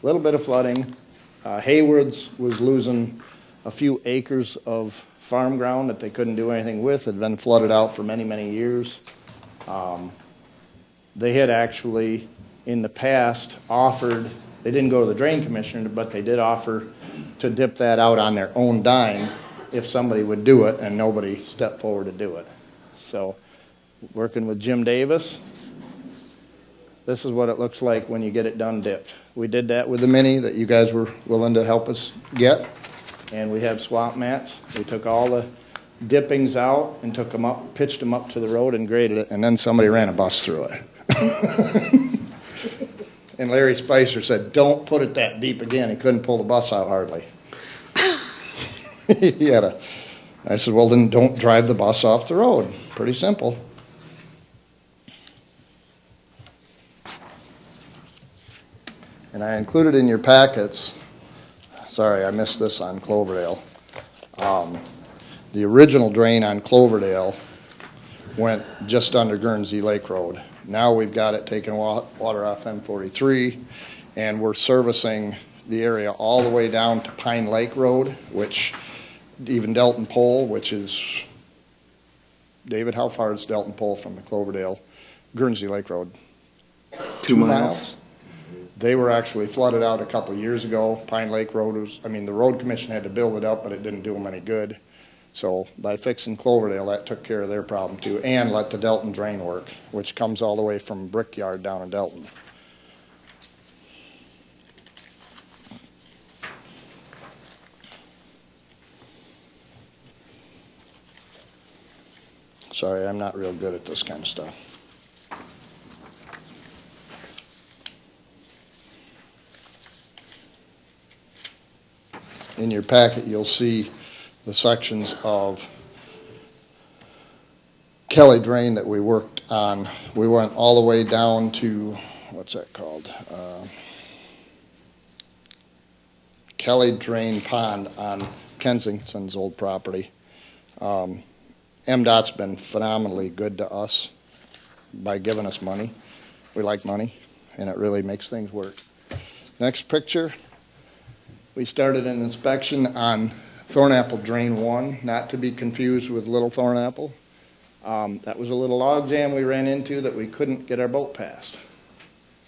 little bit of flooding. Hayward's was losing a few acres of farm ground that they couldn't do anything with. It had been flooded out for many, many years. They had actually, in the past, offered, they didn't go to the drain commissioner, but they did offer to dip that out on their own dime if somebody would do it, and nobody stepped forward to do it. So, working with Jim Davis, this is what it looks like when you get it done dipped. We did that with the mini that you guys were willing to help us get, and we have swamp mats. We took all the dippings out and took them up, pitched them up to the road and graded it, and then somebody ran a bus through it. And Larry Spicer said, "Don't put it that deep again." He couldn't pull the bus out hardly. I said, "Well, then don't drive the bus off the road." Pretty simple. And I included in your packets, sorry, I missed this on Cloverdale. The original drain on Cloverdale went just under Guernsey Lake Road. Now we've got it taking water off M43, and we're servicing the area all the way down to Pine Lake Road, which even Delton Pole, which is, David, how far is Delton Pole from the Cloverdale, Guernsey Lake Road? 2 miles. They were actually flooded out a couple of years ago. Pine Lake Road was, the road commission had to build it up, but it didn't do them any good. So by fixing Cloverdale, that took care of their problem too, and let the Delton drain work, which comes all the way from Brickyard down in Delton. Sorry, I'm not real good at this kind of stuff. In your packet, you'll see the sections of Kelly Drain that we worked on. We went all the way down to, what's that called? Kelly Drain Pond on Kensington's old property. MDOT's been phenomenally good to us by giving us money. We like money, and it really makes things work. Next picture. We started an inspection on Thornapple Drain 1, not to be confused with Little Thornapple. That was a little log jam we ran into that we couldn't get our boat past.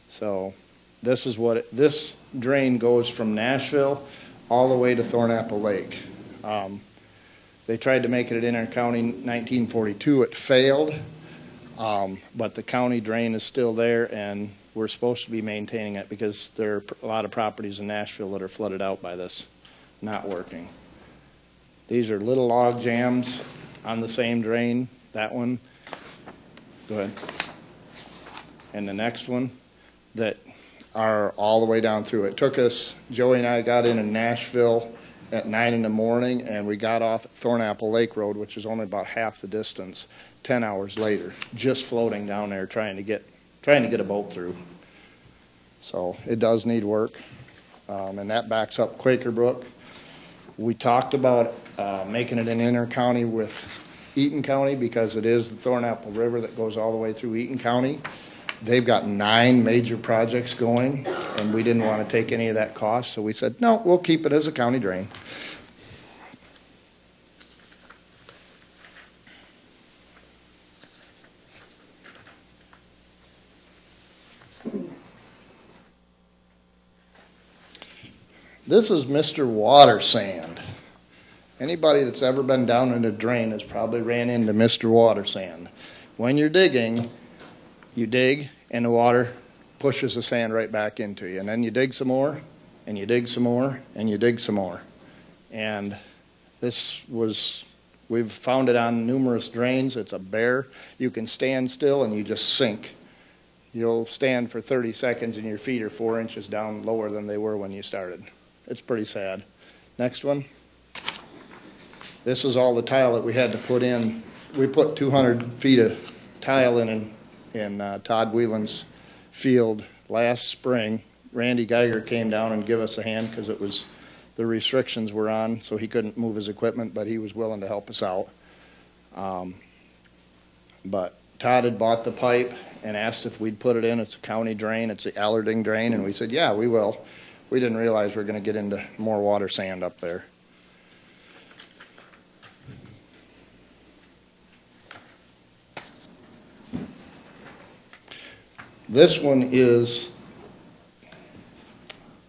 So this is what this drain goes from Nashville all the way to Thornapple Lake. They tried to make it an inter-county in 1942. It failed, but the county drain is still there, and we're supposed to be maintaining it because there are a lot of properties in Nashville that are flooded out by this not working. These are little log jams on the same drain. That one, go ahead. And the next one that are all the way down through. It took us, Joey and I got in Nashville at 9 in the morning, and we got off at Thornapple Lake Road, which is only about half the distance, 10 hours later, just floating down there trying to get a boat through. So it does need work, and that backs up Quaker Brook. We talked about making it an inter-county with Eaton County because it is the Thornapple River that goes all the way through Eaton County. They've got 9 major projects going, and we didn't want to take any of that cost, so we said, no, we'll keep it as a county drain. This is Mr. Water Sand. Anybody that's ever been down in a drain has probably ran into Mr. Water Sand. When you're digging, you dig, and the water pushes the sand right back into you. And then you dig some more, and you dig some more, and you dig some more. And We've found it on numerous drains. It's a bear. You can stand still and you just sink. You'll stand for 30 seconds and your feet are 4 inches down lower than they were when you started. It's pretty sad. Next one. This is all the tile that we had to put in. We put 200 feet of tile in Todd Whelan's field last spring. Randy Geiger came down and gave us a hand because the restrictions were on, so he couldn't move his equipment, but he was willing to help us out. But Todd had bought the pipe and asked if we'd put it in. It's a county drain. It's the Allerding drain, and we said, yeah, we will. We didn't realize we were going to get into more water sand up there. This one is,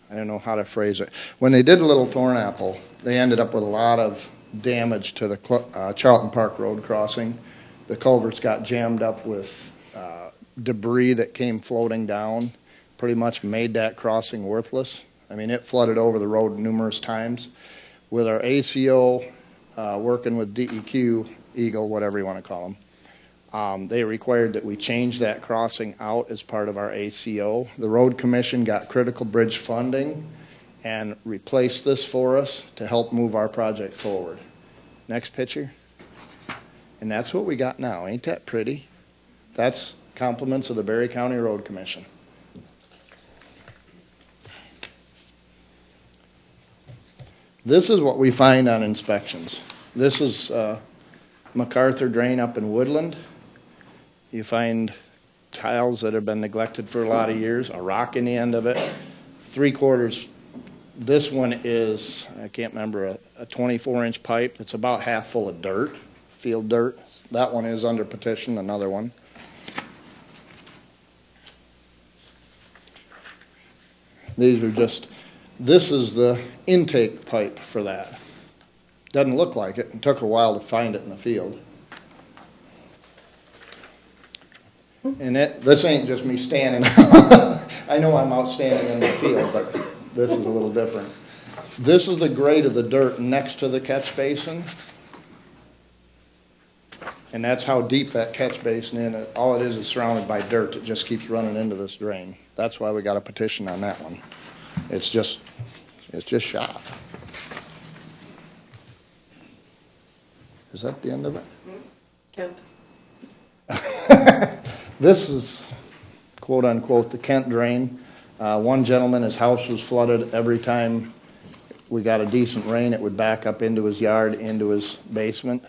I don't know how to phrase it. When they did Little Thornapple, they ended up with a lot of damage to the Charlton Park Road crossing. The culverts got jammed up with debris that came floating down, pretty much made that crossing worthless. I mean, it flooded over the road numerous times. With our ACO working with DEQ, Eagle, whatever you want to call them, they required that we change that crossing out as part of our ACO. The Road Commission got critical bridge funding and replaced this for us to help move our project forward. Next picture. And that's what we got now. Ain't that pretty? That's compliments of the Berry County Road Commission. This is what we find on inspections. This is MacArthur Drain up in Woodland. You find tiles that have been neglected for a lot of years, a rock in the end of it, 3/4. This one is, I can't remember, a 24-inch pipe that's about half full of dirt, field dirt. That one is under petition, another one. These are just, this is the intake pipe for that. Doesn't look like it. It took a while to find it in the field. And this ain't just me standing. I know I'm out standing in the field, but this is a little different. This is the grade of the dirt next to the catch basin. And that's how deep that catch basin is. All it is surrounded by dirt that just keeps running into this drain. That's why we got a petition on that one. It's just shot. Is that the end of it? Kent. This is, quote unquote, the Kent drain. One gentleman, his house was flooded. Every time we got a decent rain, it would back up into his yard, into his basement.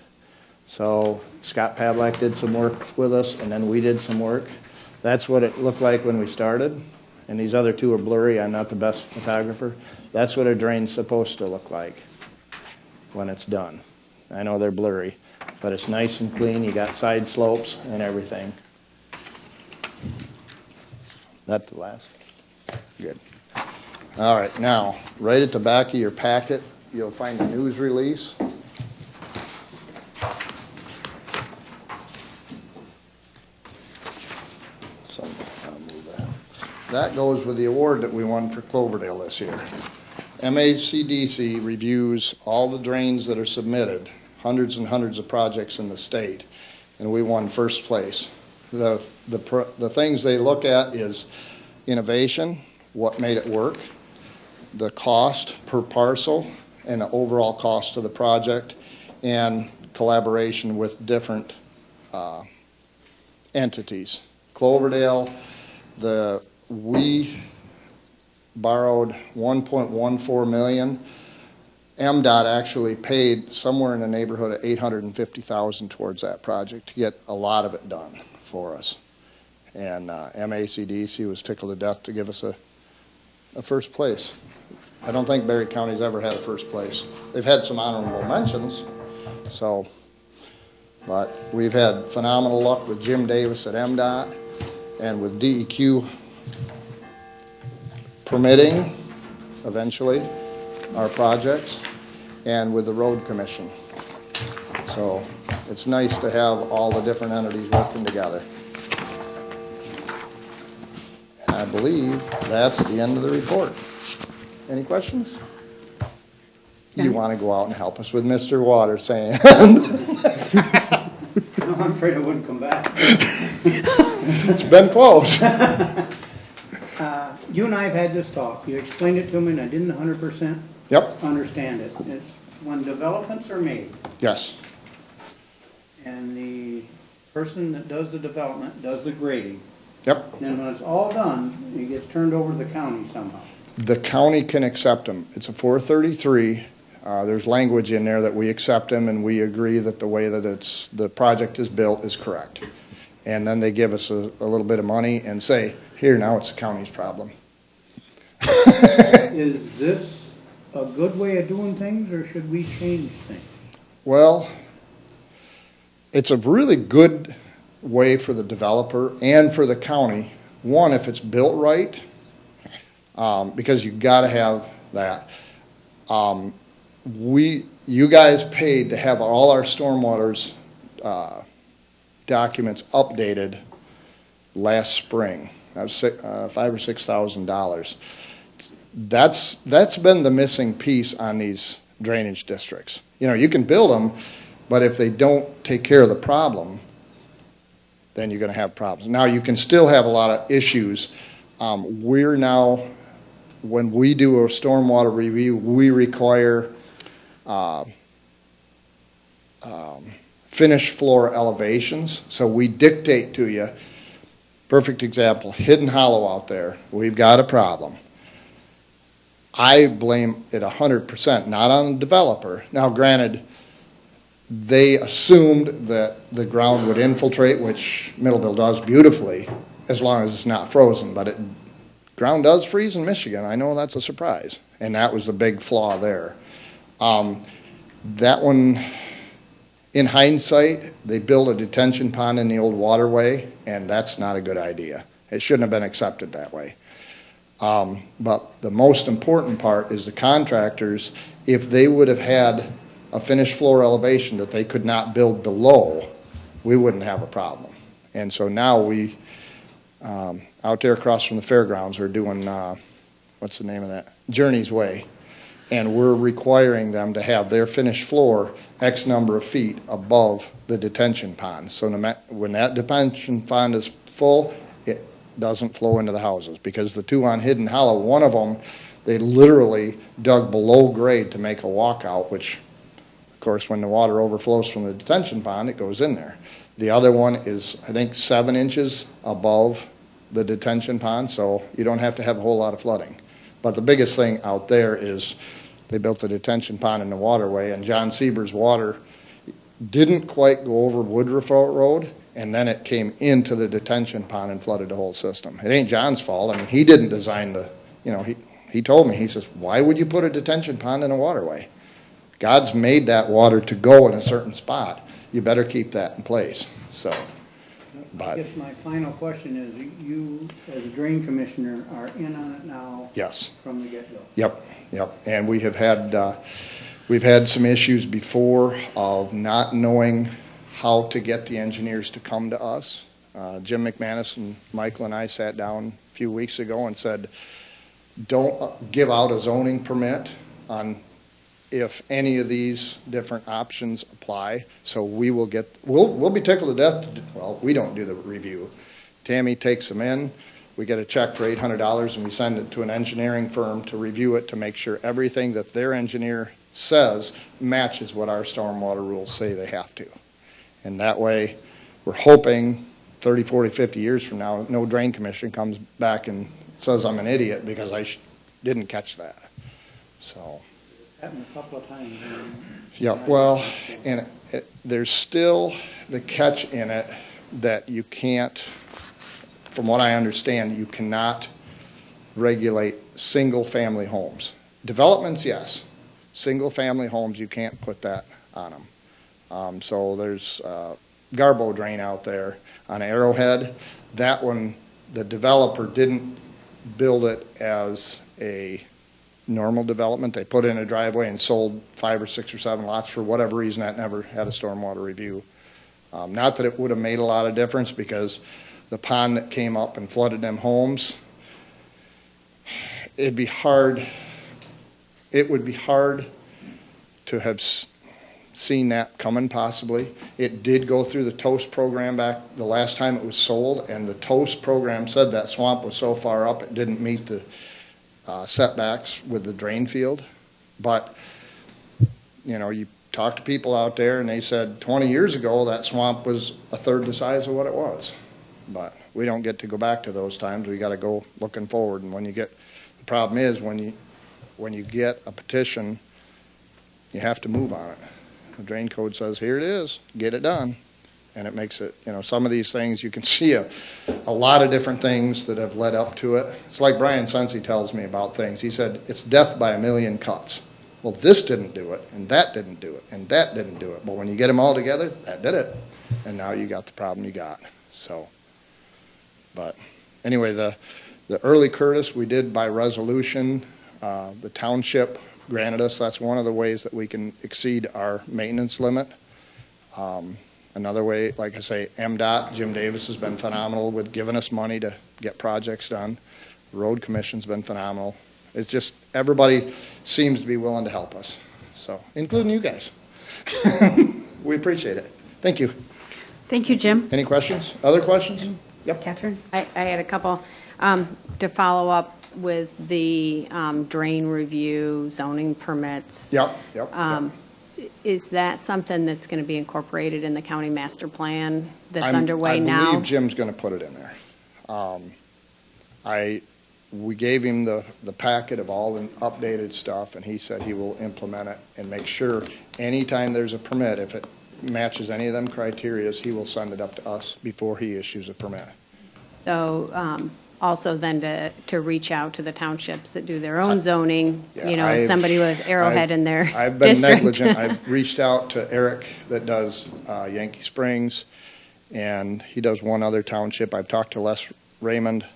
So Scott Pavlak did some work with us, and then we did some work. That's what it looked like when we started. And these other two are blurry. I'm not the best photographer. That's what a drain's supposed to look like when it's done. I know they're blurry, but it's nice and clean. You got side slopes and everything. That the last? Good. All right, now, right at the back of your packet, you'll find a news release. I'll move that. That goes with the award that we won for Cloverdale this year. MACDC reviews all the drains that are submitted, hundreds and hundreds of projects in the state, and we won first place. The things they look at is innovation, what made it work, the cost per parcel, and the overall cost of the project, and collaboration with different entities. Cloverdale, we borrowed $1.14 million. MDOT actually paid somewhere in the neighborhood of $850,000 towards that project to get a lot of it done for us. And MACDC was tickled to death to give us a first place. I don't think Berry County's ever had a first place. They've had some honorable mentions, but we've had phenomenal luck with Jim Davis at MDOT and with DEQ permitting, eventually, our projects, and with the Road Commission. So it's nice to have all the different entities working together. I believe that's the end of the report. Any questions? you want to go out and help us with Mr. Water Sand. No, I'm afraid I wouldn't come back. It's been close. You and I have had this talk. You explained it to me and I didn't 100% understand it. It's when developments are made Yes, and the person that does the development does the grading. yep. Then when it's all done, it gets turned over to the county somehow. The county can accept them. It's a 433. There's language in there that we accept them and we agree that the way that the project is built is correct. And then they give us a little bit of money and say, here, now it's the county's problem. Is this a good way of doing things or should we change things? Well, it's a really good way for the developer and for the county. One, if it's built right, because you've got to have that. You guys paid to have all our stormwater's documents updated last spring. That was $5,000 or $6,000. That's been the missing piece on these drainage districts. You know, you can build them, but if they don't take care of the problem, then you're going to have problems. Now, you can still have a lot of issues. We're now, when we do a stormwater review, we require finished floor elevations. So we dictate to you, perfect example, Hidden Hollow out there, we've got a problem. I blame it 100%, not on the developer. Now, granted, they assumed that the ground would infiltrate, which Middleville does beautifully, as long as it's not frozen. But ground does freeze in Michigan. I know that's a surprise. And that was the big flaw there. That one, in hindsight, they built a detention pond in the old waterway, and that's not a good idea. It shouldn't have been accepted that way. But the most important part is the contractors, if they would have had a finished floor elevation that they could not build below, we wouldn't have a problem. And so now we, out there across from the fairgrounds, are doing, what's the name of that? Journey's Way. And we're requiring them to have their finished floor X number of feet above the detention pond. So when that detention pond is full, it doesn't flow into the houses. Because the two on Hidden Hollow, one of them, they literally dug below grade to make a walkout, which, of course, when the water overflows from the detention pond, it goes in there. The other one is, I think, 7 inches above the detention pond, so you don't have to have a whole lot of flooding. But the biggest thing out there is they built a detention pond in the waterway, and John Sieber's water didn't quite go over Woodruff Road, and then it came into the detention pond and flooded the whole system. It ain't John's fault. I mean, he didn't design he told me, he says, why would you put a detention pond in a waterway? God's made that water to go in a certain spot. You better keep that in place. So, I guess my final question is, you, as a drain commissioner, are in on it now. Yes. From the get-go. Yep. And we have had, we've had some issues before of not knowing how to get the engineers to come to us. Jim McManus and Michael and I sat down a few weeks ago and said, don't give out a zoning permit on if any of these different options apply. So we will we'll be tickled to death. Well, we don't do the review. Tammy takes them in. We get a check for $800 and we send it to an engineering firm to review it to make sure everything that their engineer says matches what our stormwater rules say they have to. And that way, we're hoping 30, 40, 50 years from now, no drain commission comes back and says I'm an idiot because I didn't catch that. So. Happened a couple of times. Yeah, well, and there's still the catch in it that you can't, from what I understand, you cannot regulate single-family homes. Developments, yes. Single-family homes, you can't put that on them. So there's Garbo Drain out there on Arrowhead. That one, the developer didn't build it as a normal development. They put in a driveway and sold 5 or 6 or 7 lots for whatever reason. That never had a stormwater review. Not that it would have made a lot of difference because the pond that came up and flooded them homes, it would be hard to have seen that coming possibly. It did go through the TOAST program back the last time it was sold, and the TOAST program said that swamp was so far up it didn't meet the setbacks with the drain field. But, you know, you talk to people out there and they said 20 years ago that swamp was a third the size of what it was. But we don't get to go back to those times. We got to go looking forward. And when you get, the problem is when you get a petition, you have to move on it. The drain code says, here it is, get it done. And it makes it, you know, some of these things, you can see a lot of different things that have led up to it. It's like Brian Sensi tells me about things. He said, it's death by a million cuts. Well, this didn't do it, and that didn't do it, and that didn't do it. But when you get them all together, that did it. And now you got the problem you got. So, but anyway, the early Curtis we did by resolution. The township granted us, that's one of the ways that we can exceed our maintenance limit. Another way, like I say, MDOT, Jim Davis has been phenomenal with giving us money to get projects done. The Road Commission's been phenomenal. It's just everybody seems to be willing to help us, so including you guys. We appreciate it. Thank you. Thank you, Jim. Any questions? Other questions? Yep. Catherine? I had a couple. To follow up with the drain review, zoning permits. Yep. Is that something that's going to be incorporated in the county master plan that's I underway now? I believe Jim's going to put it in there. We gave him the packet of all the updated stuff, and he said he will implement it and make sure anytime there's a permit, if it matches any of them criteria, he will send it up to us before he issues a permit. So also then to reach out to the townships that do their own zoning, Yeah, somebody was Arrowhead in their I've been district. negligent. I've reached out to Eric that does Yankee Springs, and he does one other township. I've talked to Les Raymond.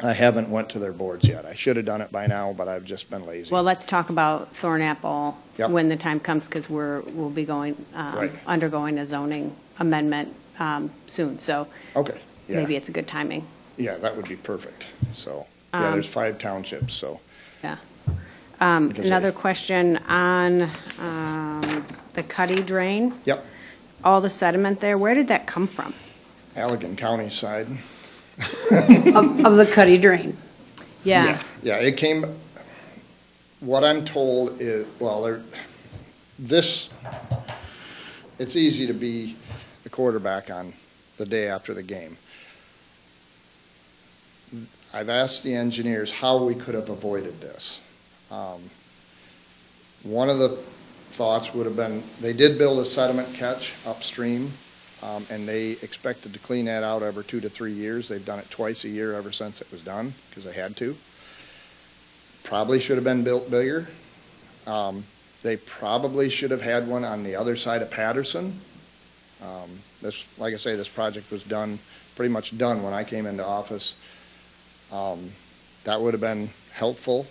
I haven't went to their boards yet. I should have done it by now, but I've just been lazy. Well, let's talk about Thornapple when the time comes, because we'll be going undergoing a zoning amendment soon. So okay, maybe it's a good timing. Yeah, that would be perfect. So there's 5 townships. So yeah. Another question on the Cuddy drain. Yep. All the sediment there. Where did that come from? Allegan County side. of the Cuddy drain. Yeah. Yeah, it came, what I'm told is, well, it's easy to be the quarterback on the day after the game. I've asked the engineers how we could have avoided this. One of the thoughts would have been, they did build a sediment catch upstream, and they expected to clean that out every 2 to 3 years. They've done it twice a year ever since it was done, because they had to. Probably should have been built bigger. They probably should have had one on the other side of Patterson. Like I say, this project was pretty much done when I came into office. That would have been helpful.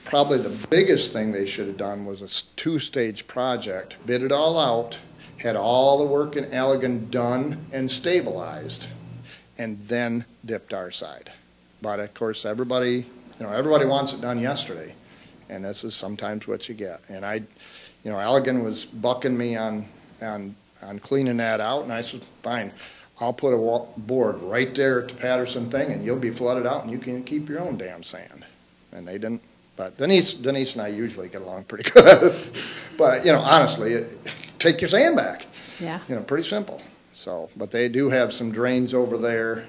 Probably the biggest thing they should have done was a 2-stage project, bid it all out, had all the work in Allegan done and stabilized, and then dipped our side. But of course, everybody wants it done yesterday, and this is sometimes what you get. And Allegan was bucking me on cleaning that out, and I said, fine, I'll put a board right there at the Patterson thing, and you'll be flooded out, and you can keep your own damn sand. And they didn't. But Denise and I usually get along pretty good. But honestly, take your sand back. Yeah. Pretty simple. So, but they do have some drains over there.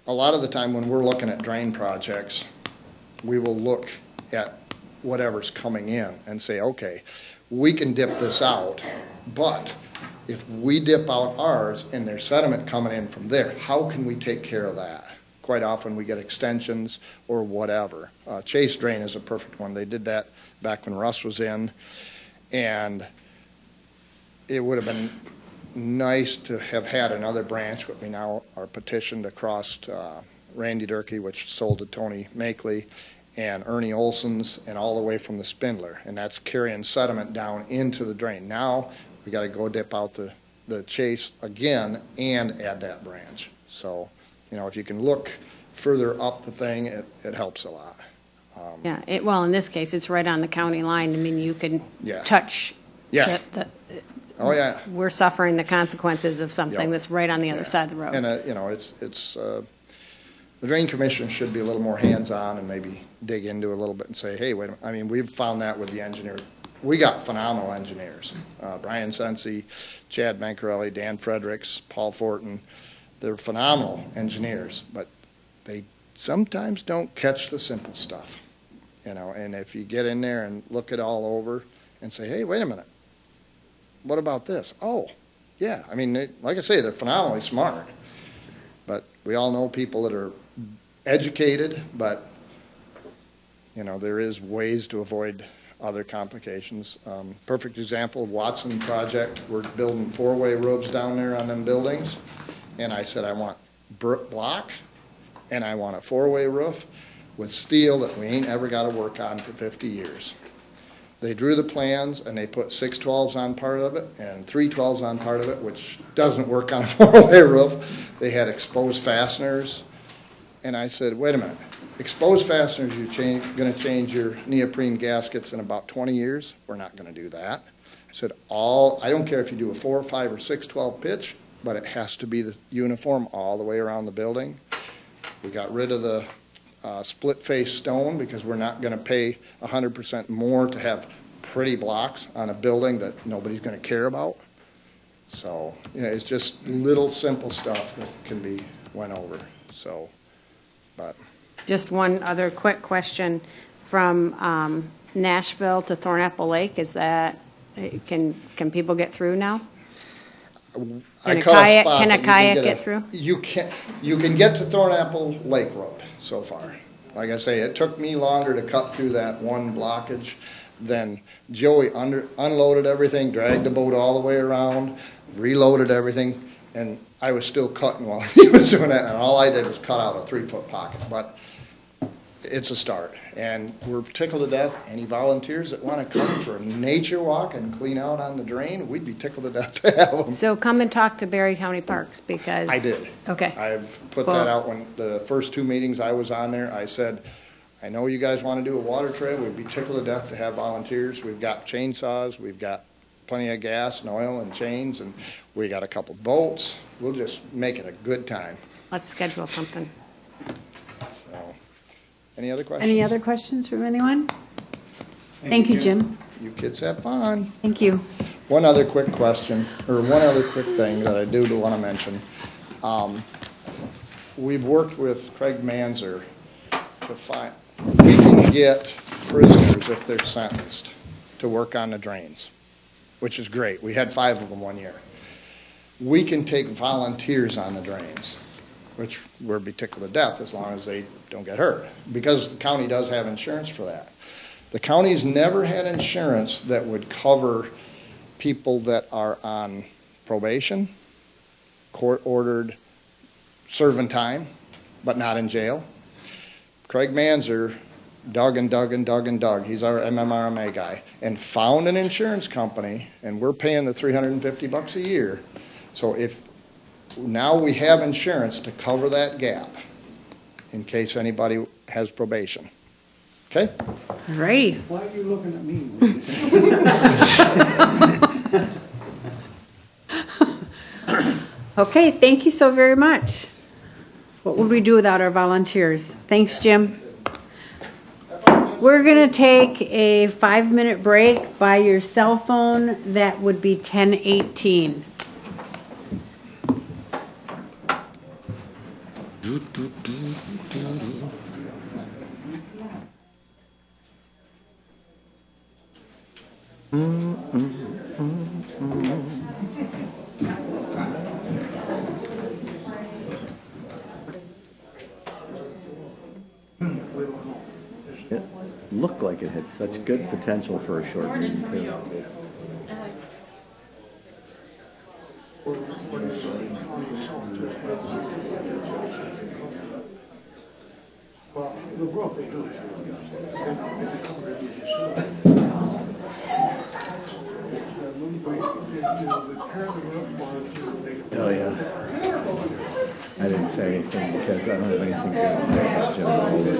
A lot of the time when we're looking at drain projects, we will look at whatever's coming in and say, okay, we can dip this out, but if we dip out ours and there's sediment coming in from there, how can we take care of that? Quite often we get extensions or whatever. Chase Drain is a perfect one. They did that back when Russ was in, and it would have been nice to have had another branch, but we now are petitioned across Randy Durkee, which sold to Tony Makeley, and Ernie Olson's, and all the way from the Spindler, and that's carrying sediment down into the drain. Now we got to go dip out the Chase again and add that branch. So, if you can look further up the thing, it helps a lot. Yeah, well, in this case, it's right on the county line. I mean, you can Yeah. touch. Yeah. Oh, yeah. We're suffering the consequences of something Yep. that's right on the other side of the road. And, the Drain Commission should be a little more hands-on and maybe dig into it a little bit and say, hey, wait a minute. I mean, we've found that with the engineers. We got phenomenal engineers. Brian Sensi, Chad Mancarelli, Dan Fredericks, Paul Fortin. They're phenomenal engineers, but they sometimes don't catch the simple stuff. And if you get in there and look it all over and say, hey, wait a minute, what about this? Oh, yeah. I mean, like I say, they're phenomenally smart. But we all know people that are educated, but, there is ways to avoid other complications. Perfect example, Watson project. We're building 4-way roofs down there on them buildings. And I said, I want block, and I want a 4-way roof with steel that we ain't ever got to work on for 50 years. They drew the plans, and they put 612s on part of it and 312s on part of it, which doesn't work on a 4-way roof. They had exposed fasteners. And I said, wait a minute. Exposed fasteners, you're going to change your neoprene gaskets in about 20 years? We're not going to do that. I said, I don't care if you do a 4, 5, or 612 pitch, but it has to be the uniform all the way around the building. We got rid of the split face stone because we're not going to pay 100% more to have pretty blocks on a building that nobody's going to care about. So, it's just little simple stuff that can be went over. So, but. Just one other quick question from Nashville to Thornapple Lake. Is that, can people get through now? Can a kayak get through? You can get to Thornapple Lake Road so far. Like I say, it took me longer to cut through that one blockage than Joey unloaded everything, dragged the boat all the way around, reloaded everything, and I was still cutting while he was doing that, and all I did was cut out a 3-foot pocket. But it's a start, and we're tickled to death. Any volunteers that want to come for a nature walk and clean out on the drain, we'd be tickled to death to have them. So come and talk to Berry County Parks because... I did. Okay. I've put that out when the first 2 meetings I was on there. I said, I know you guys want to do a water trail. We'd be tickled to death to have volunteers. We've got chainsaws. We've got plenty of gas and oil and chains, and we got a couple boats. We'll just make it a good time. Let's schedule something. So, any other questions? Any other questions from anyone? Thank you, Jim. You kids have fun. Thank you. One other quick question, or one other quick thing that I do want to mention. We've worked with Craig Manzer to find, we can get prisoners if they're sentenced to work on the drains, which is great. We had 5 of them one year. We can take volunteers on the drains, which we'll be tickled to death as long as they don't get hurt, because the county does have insurance for that. The county's never had insurance that would cover people that are on probation, court-ordered serving time, but not in jail. Craig Manzer dug and dug and dug and dug. He's our MMRMA guy, and found an insurance company, and we're paying the $350 a year. So if now we have insurance to cover that gap in case anybody has probation. Okay? All righty. Why are you looking at me? Okay, thank you so very much. What would we do without our volunteers? Thanks, Jim. We're going to take a 5-minute break by your cell phone. That would be 10:18. It looked like it had such good potential for a short meeting, too. Well, the roof they do. Oh, yeah. I didn't say anything because I don't have anything good to say about Jim Mulder.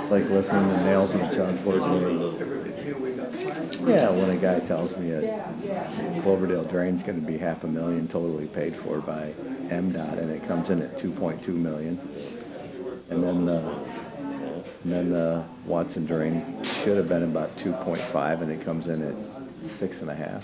like listening to nails on chalkboards. Yeah, when a guy tells me a Cloverdale drain's going to be $500,000 totally paid for by MDOT, and it comes in at $2.2 million, and then the Watson drain should have been about 2.5, and it comes in at 6.5.